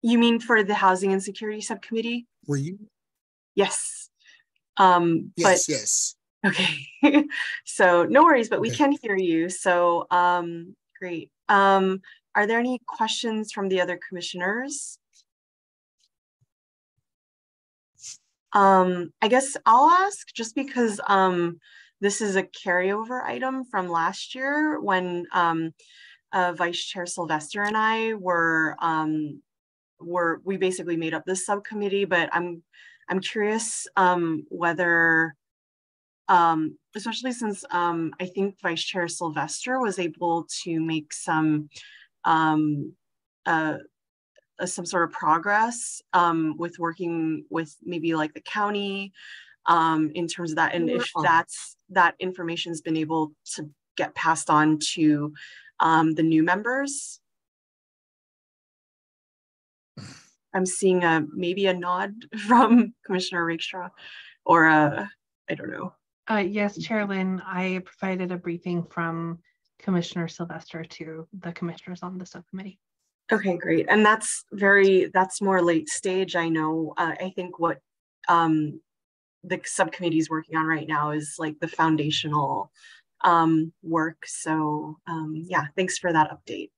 you mean for the Housing and Security Subcommittee? Were you? Yes. Yes. Okay, so no worries, but we can hear you. So great. Are there any questions from the other commissioners? I guess I'll ask, just because this is a carryover item from last year when Vice Chair Sylvester and I we basically made up this subcommittee, but I'm curious whether especially since I think Vice Chair Sylvester was able to make some sort of progress with working with maybe like the county in terms of that, and if that information's been able to get passed on to the new members. I'm seeing maybe a nod from Commissioner Rakestraw, or I don't know. Yes, Chair Lynn, I provided a briefing from Commissioner Sylvester to the commissioners on the subcommittee. Okay, great. And that's more late stage. I know. I think what the subcommittee is working on right now is like the foundational work. So yeah, thanks for that update.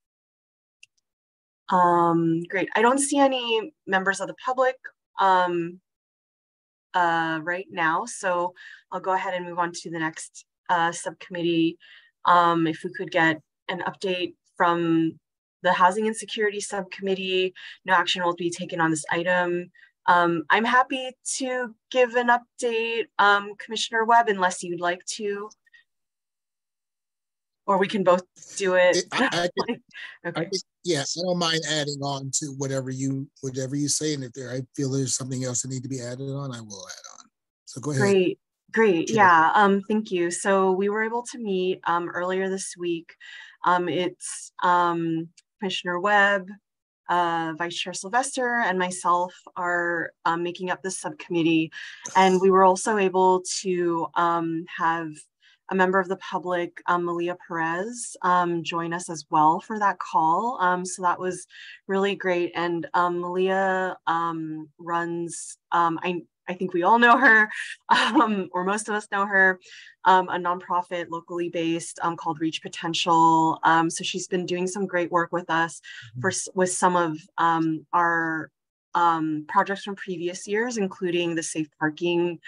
Great. I don't see any members of the public right now, so I'll go ahead and move on to the next subcommittee. If we could get an update from the Housing and Security Subcommittee. No action will be taken on this item. I'm happy to give an update, Commissioner Webb, unless you'd like to. Or we can both do it. Okay. Yes, I don't mind adding on to whatever you say, and if I feel there's something else that need to be added on, I will add on. So go ahead. Great. Yeah. Thank you. So we were able to meet earlier this week. It's Commissioner Webb, Vice Chair Sylvester, and myself are making up this subcommittee, and we were also able to have a member of the public, Malia Perez, join us as well for that call. So that was really great. And Malia runs, I think we all know her, or most of us know her, a nonprofit locally based called Reach Potential. So she's been doing some great work with us with some of our projects from previous years, including the safe parking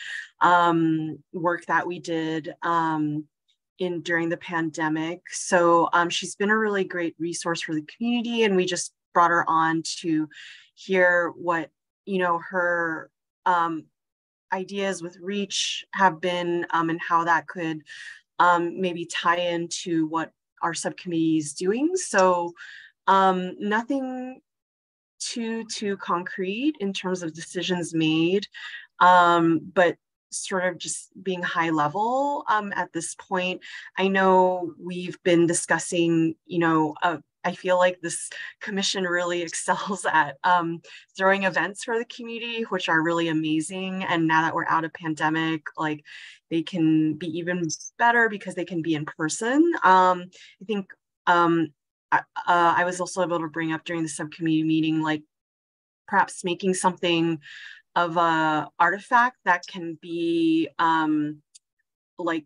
work that we did during the pandemic. So she's been a really great resource for the community, and we just brought her on to hear what her ideas with Reach have been, and how that could maybe tie into what our subcommittee is doing. So nothing too concrete in terms of decisions made, but sort of just being high level at this point. I know we've been discussing, I feel like this commission really excels at throwing events for the community, which are really amazing. And now that we're out of pandemic, like they can be even better because they can be in person. I think I was also able to bring up during the subcommittee meeting, like perhaps making something of a artifact that can be like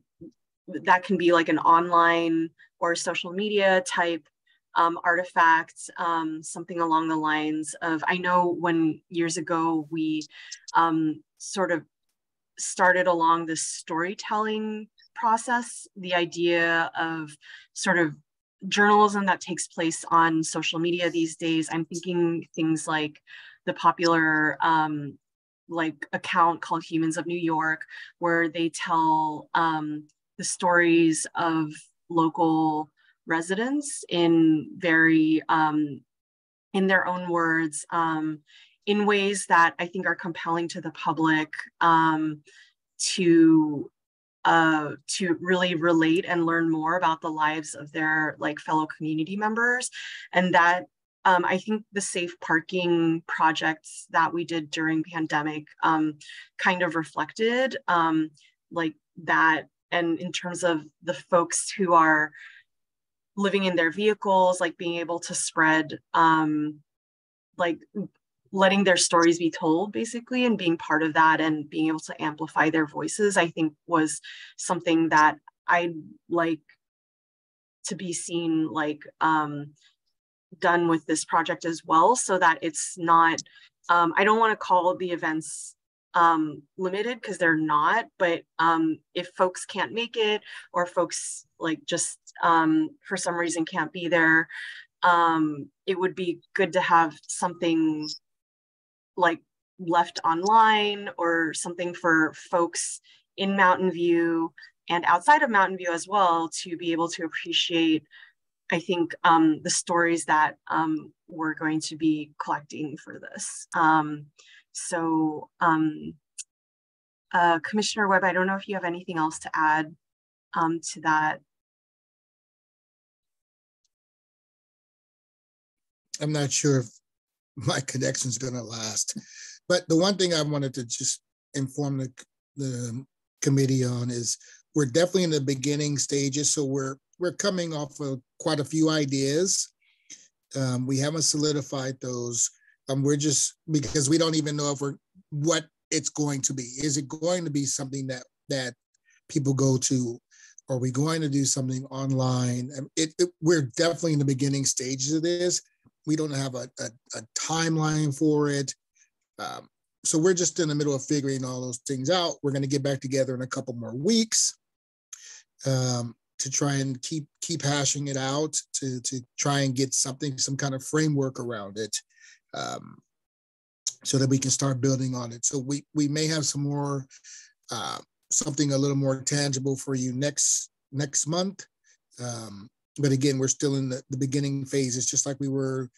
an online or social media type artifact, something along the lines of, I know when years ago we sort of started along this storytelling process, the idea of sort of journalism that takes place on social media these days. I'm thinking things like the popular like account called Humans of New York, where they tell the stories of local residents in very in their own words, in ways that I think are compelling to the public, to really relate and learn more about the lives of their like fellow community members. And that I think the safe parking projects that we did during pandemic kind of reflected like that. And in terms of the folks who are living in their vehicles, like being able to spread, like letting their stories be told basically, and being part of that and being able to amplify their voices, I think was something that I'd like to be seen like done with this project as well, so that it's not, I don't want to call the events limited because they're not, but if folks can't make it, or folks like just for some reason can't be there, it would be good to have something like left online or something for folks in Mountain View and outside of Mountain View as well, to be able to appreciate, I think, the stories that we're going to be collecting for this. Commissioner Webb, I don't know if you have anything else to add to that. I'm not sure if my connection is going to last, but the one thing I wanted to just inform the committee on is we're definitely in the beginning stages. So we're coming off of quite a few ideas. We haven't solidified those. We're just, because we don't even know what it's going to be. Is it going to be something that people go to? Are we going to do something online? We're definitely in the beginning stages of this. We don't have a timeline for it. So we're just in the middle of figuring all those things out. We're going to get back together in a couple more weeks to try and keep hashing it out, to try and get some kind of framework around it, so that we can start building on it. So we may have some more, something a little more tangible for you next month. But again, we're still in the beginning phases, just like we were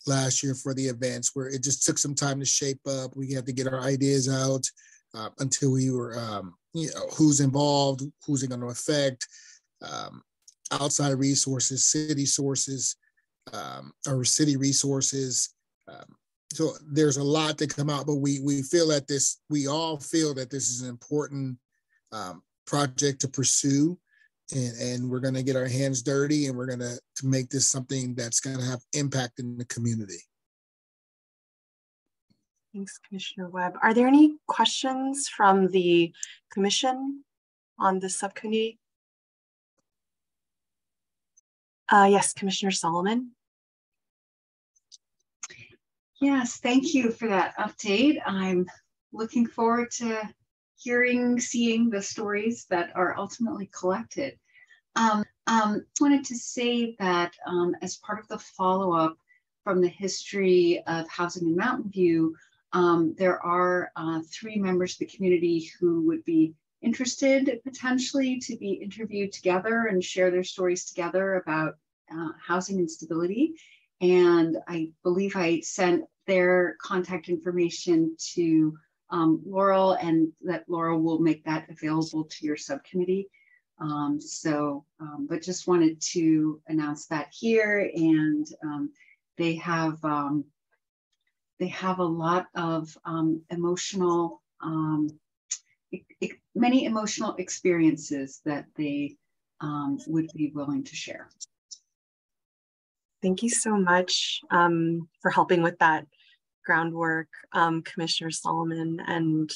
last year for the events, where it just took some time to shape up. We had to get our ideas out until we were, who's involved, who's it going to affect, outside resources, city sources, or city resources. So there's a lot to come out, but we all feel that this is an important project to pursue. And we're going to get our hands dirty, and we're going to make this something that's going to have impact in the community. Thanks, Commissioner Webb. Are there any questions from the commission on the subcommittee? Yes, Commissioner Solomon. Yes, thank you for that update. I'm looking forward to seeing the stories that are ultimately collected. Wanted to say that as part of the follow-up from the history of housing in Mountain View, there are 3 members of the community who would be interested potentially to be interviewed together and share their stories together about housing instability. And I believe I sent their contact information to Laurel, and that Laurel will make that available to your subcommittee. But just wanted to announce that here, and they have a lot of many emotional experiences that they would be willing to share. Thank you so much for helping with that groundwork, Commissioner Solomon. And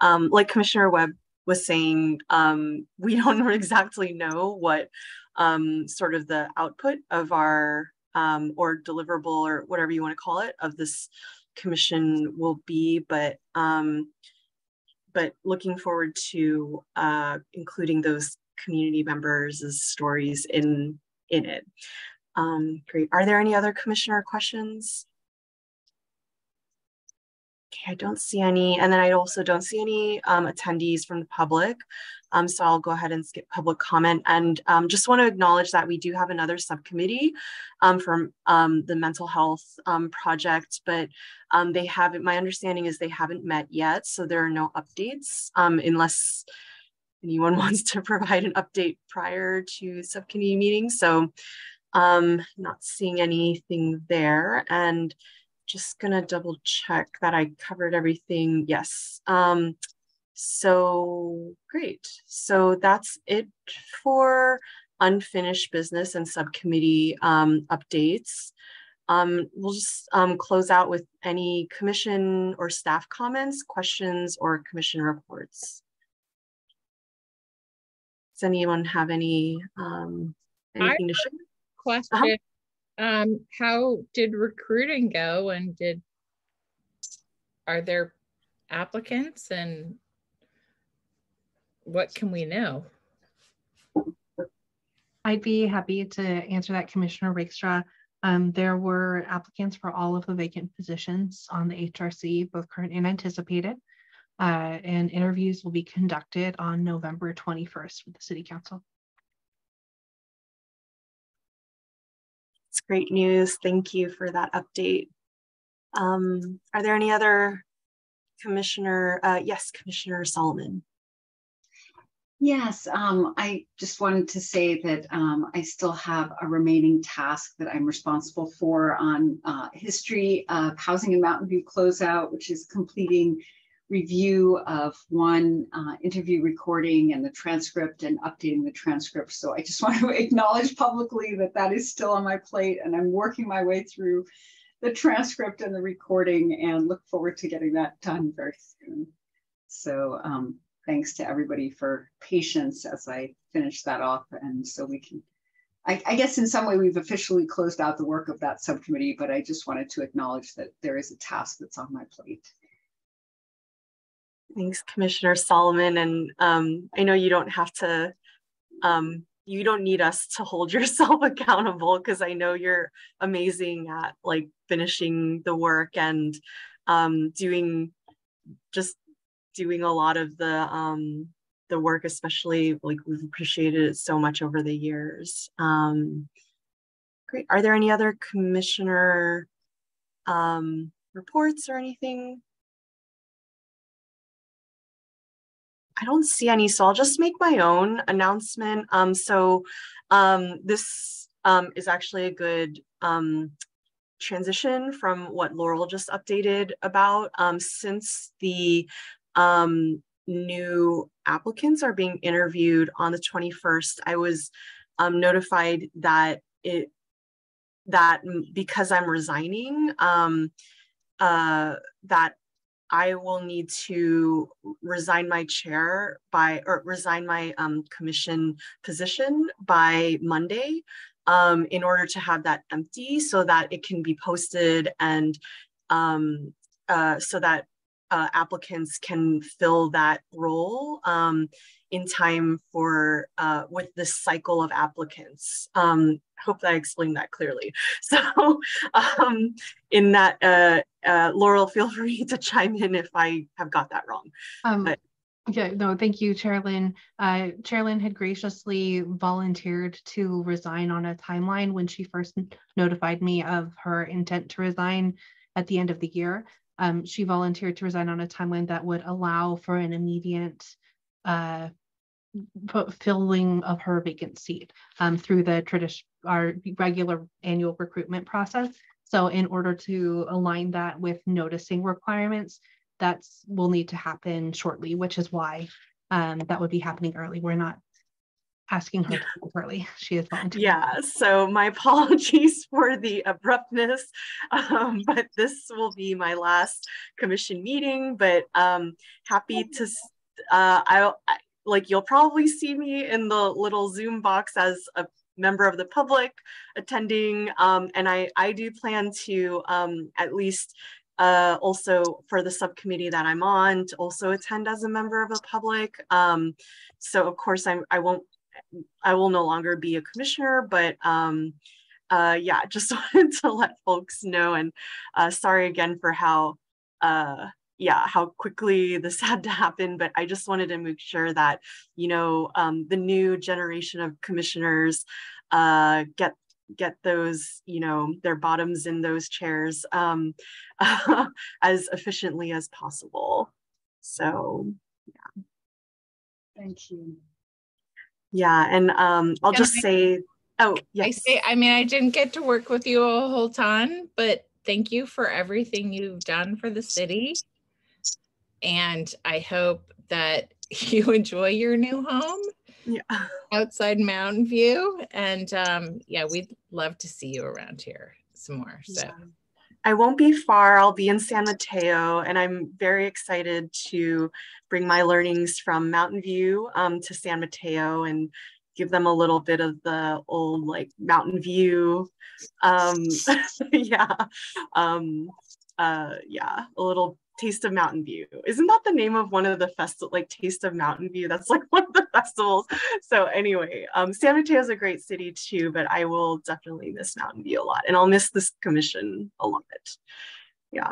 like Commissioner Webb was saying, we don't exactly know what sort of the output of our or deliverable, or whatever you want to call it, of this commission will be, but looking forward to including those community members' stories in it. Great. Are there any other commissioner questions? Okay, I don't see any, and then I also don't see any attendees from the public. So I'll go ahead and skip public comment, and just want to acknowledge that we do have another subcommittee from the mental health project, but they haven't, my understanding is they haven't met yet, so there are no updates unless anyone wants to provide an update prior to subcommittee meetings. So not seeing anything there, and just gonna double check that I covered everything. Yes. So great. So that's it for unfinished business and subcommittee updates. We'll just close out with any commission or staff comments, questions, or commission reports. Does anyone have any anything to share? Question. How did recruiting go, and are there applicants, and what can we know? I'd be happy to answer that, Commissioner Rakestraw. There were applicants for all of the vacant positions on the HRC, both current and anticipated. and interviews will be conducted on November 21st with the City Council. It's great news. Thank you for that update. Are there any other Commissioner? Yes, Commissioner Solomon. Yes, I just wanted to say that I still have a remaining task that I'm responsible for on history of Housing in Mountain View closeout, which is completing review of one interview recording and the transcript and updating the transcript. So I just want to acknowledge publicly that that is still on my plate, and I'm working my way through the transcript and the recording and look forward to getting that done very soon. So thanks to everybody for patience as I finish that off. And so we can, I guess in some way we've officially closed out the work of that subcommittee, but I just wanted to acknowledge that there is a task that's on my plate. Thanks, Commissioner Solomon. And I know you don't have to, you don't need us to hold yourself accountable, because I know you're amazing at like finishing the work and doing a lot of the work, especially like we've appreciated it so much over the years. Great. Are there any other commissioner reports or anything? I don't see any, so I'll just make my own announcement. This is actually a good transition from what Laurel just updated about. Since the new applicants are being interviewed on the 21st, I was notified that because I'm resigning, that I will need to resign my chair resign my commission position by Monday in order to have that empty, so that it can be posted and so that applicants can fill that role in time for with this cycle of applicants. Hope that I explained that clearly. So in that, Laurel, feel free to chime in if I have got that wrong. Yeah, no, thank you, Chair Lynn. Chair Lynn had graciously volunteered to resign on a timeline when she first notified me of her intent to resign at the end of the year. She volunteered to resign on a timeline that would allow for an immediate filling of her vacant seat through our regular annual recruitment process. So in order to align that with noticing requirements, will need to happen shortly, which is why that would be happening early. We're not asking her to leave early. She is volunteering. Yeah, so my apologies for the abruptness, but this will be my last commission meeting, but happy to, you'll probably see me in the little Zoom box as a member of the public attending, and I do plan to at least also for the subcommittee that I'm on to also attend as a member of the public. So of course I will no longer be a commissioner, but yeah, just wanted to let folks know, and sorry again for how quickly this had to happen, but I just wanted to make sure that, the new generation of commissioners get those, their bottoms in those chairs as efficiently as possible. So, yeah. Thank you. Yeah, and I'll just say, oh, yes. I didn't get to work with you a whole ton, but thank you for everything you've done for the city. And I hope that you enjoy your new home outside Mountain View. And yeah, we'd love to see you around here some more. So I won't be far. I'll be in San Mateo, and I'm very excited to bring my learnings from Mountain View to San Mateo and give them a little bit of the old Mountain View. Yeah, a little taste of Mountain View. Isn't that the name of one of the festivals, Taste of Mountain View? That's one of the festivals. So anyway, San Mateo is a great city too, but I will definitely miss Mountain View a lot, and I'll miss this commission a lot. Yeah.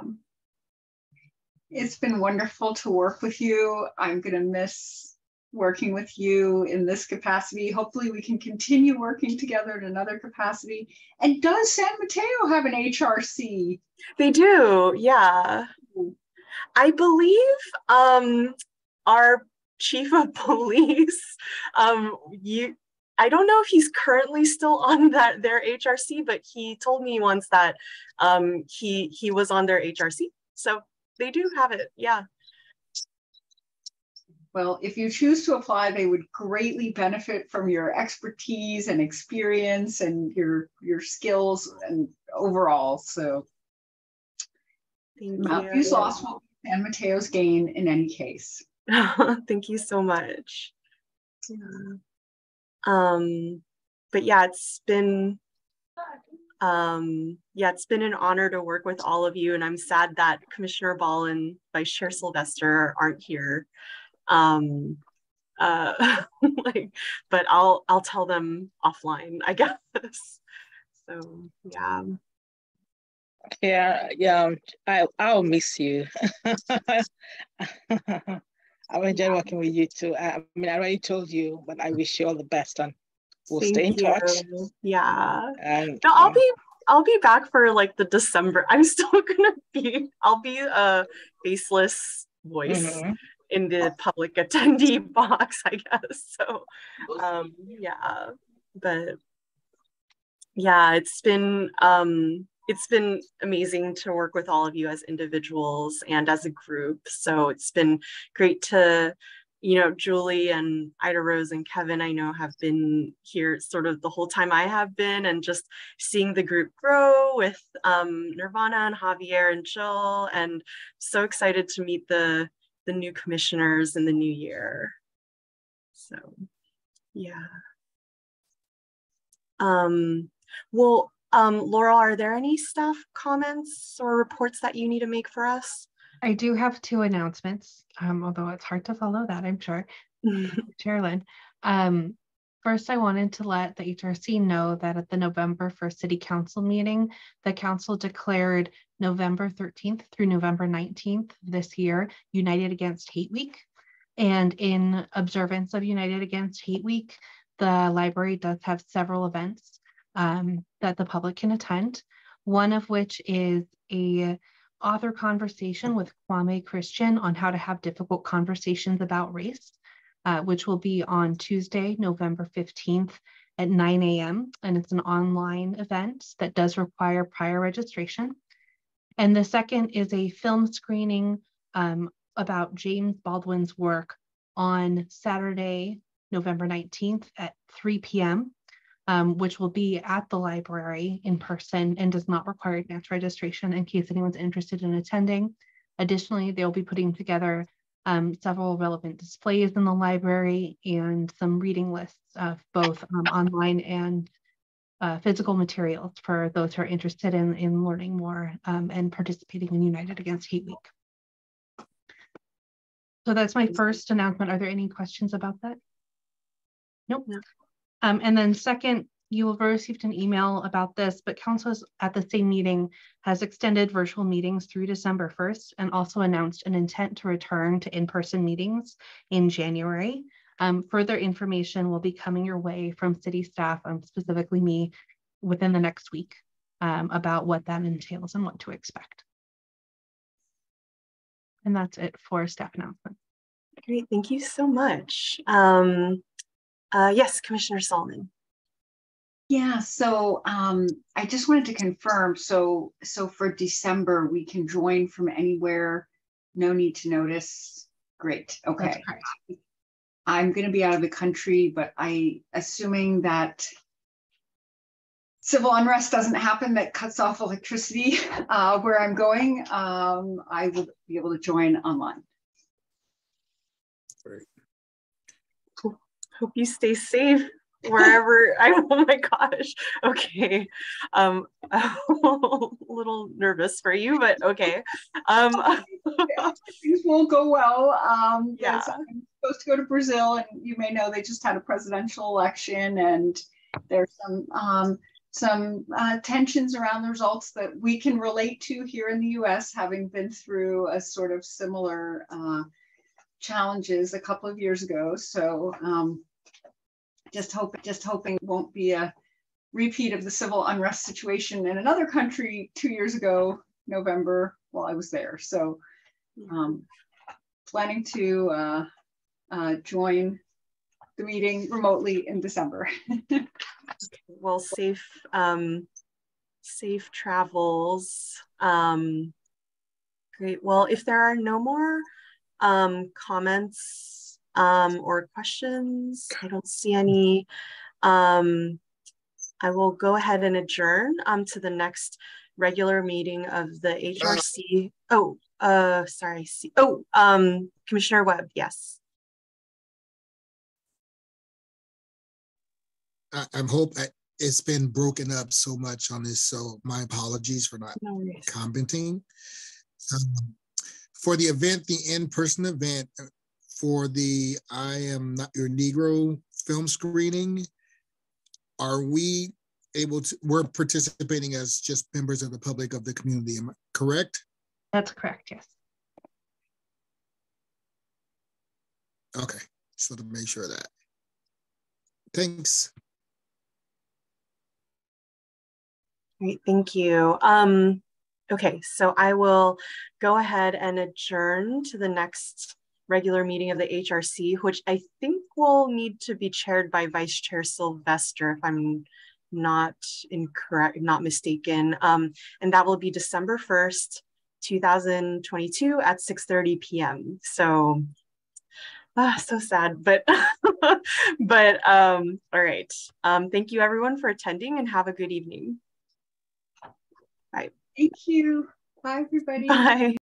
It's been wonderful to work with you. I'm going to miss working with you in this capacity. Hopefully we can continue working together in another capacity. And does San Mateo have an HRC? They do, yeah. I believe our chief of police, I don't know if he's currently still on their HRC, but he told me once that he was on their HRC. So they do have it, yeah. Well, if you choose to apply, they would greatly benefit from your expertise and experience and your skills and overall. So Mount View's loss will be San Mateo's gain in any case. Thank you so much. Yeah. But yeah, it's been an honor to work with all of you, and I'm sad that Commissioner Ball and Vice Chair Sylvester aren't here. But I'll tell them offline, I guess. So yeah. I'll miss you. I've enjoyed working with you too. I mean, I already told you, but I wish you all the best, and we'll stay in touch. Yeah. And no, I'll be back for like the December. I'm still I'll be a faceless voice in the public attendee box, I guess. So yeah, but yeah, it's been amazing to work with all of you as individuals and as a group. So it's been great to, Julie and Ida Rose and Kevin, I know, have been here sort of the whole time I have been, and just seeing the group grow with Nirvana and Javier and Jill, and so excited to meet the new commissioners in the new year. So yeah. Laurel, are there any staff comments or reports that you need to make for us? I do have 2 announcements, although it's hard to follow that, I'm sure. Chairlyn. First, I wanted to let the HRC know that at the November 1st City Council meeting, the Council declared November 13th through November 19th this year United Against Hate Week. And in observance of United Against Hate Week, the library does have several events that the public can attend, one of which is a author conversation with Kwame Christian on how to have difficult conversations about race, which will be on Tuesday, November 15th at 9 a.m. And it's an online event that does require prior registration. And the second is a film screening about James Baldwin's work on Saturday, November 19th at 3 p.m., which will be at the library in person and does not require advance registration in case anyone's interested in attending. Additionally, they'll be putting together several relevant displays in the library and some reading lists of both online and physical materials for those who are interested in learning more and participating in United Against Hate Week. So that's my first announcement. Are there any questions about that? Nope. No. And then second, you will have received an email about this, but Council at the same meeting has extended virtual meetings through December 1st and also announced an intent to return to in-person meetings in January. Further information will be coming your way from city staff, specifically me, within the next week about what that entails and what to expect. And that's it for staff announcements. Great, thank you so much. Yes, Commissioner Solomon. Yeah, so I just wanted to confirm, so for December, we can join from anywhere, no need to notice. Great, okay. I'm gonna be out of the country, but assuming that civil unrest doesn't happen that cuts off electricity where I'm going, I will be able to join online. Great. Cool. Hope you stay safe wherever. Oh my gosh. Okay. A little nervous for you, but okay. Things won't go well. Yeah. I'm supposed to go to Brazil, and you may know they just had a presidential election, and there's some tensions around the results that we can relate to here in the US, having been through a sort of similar challenges a couple of years ago. So just hoping it won't be a repeat of the civil unrest situation in another country 2 years ago, November, while I was there. So planning to join the meeting remotely in December. Well, safe travels. Great. Well, if there are no more comments or questions, I don't see any. I will go ahead and adjourn to the next regular meeting of the HRC. Sorry. Commissioner Webb, yes. I'm hope it's been broken up so much on this, so my apologies for not commenting. For the event, the in-person event for the I Am Not Your Negro film screening, are we able to, we're participating as just members of the public of the community, am I correct? That's correct, yes. Okay, just want to make sure of that. Thanks. Great, thank you. Okay, so I will go ahead and adjourn to the next regular meeting of the HRC, which I think will need to be chaired by Vice Chair Sylvester, if I'm not mistaken. And that will be December 1st, 2022 at 6:30 p.m. So, so sad, but all right. Thank you everyone for attending and have a good evening. Bye. Thank you. Bye, everybody. Bye.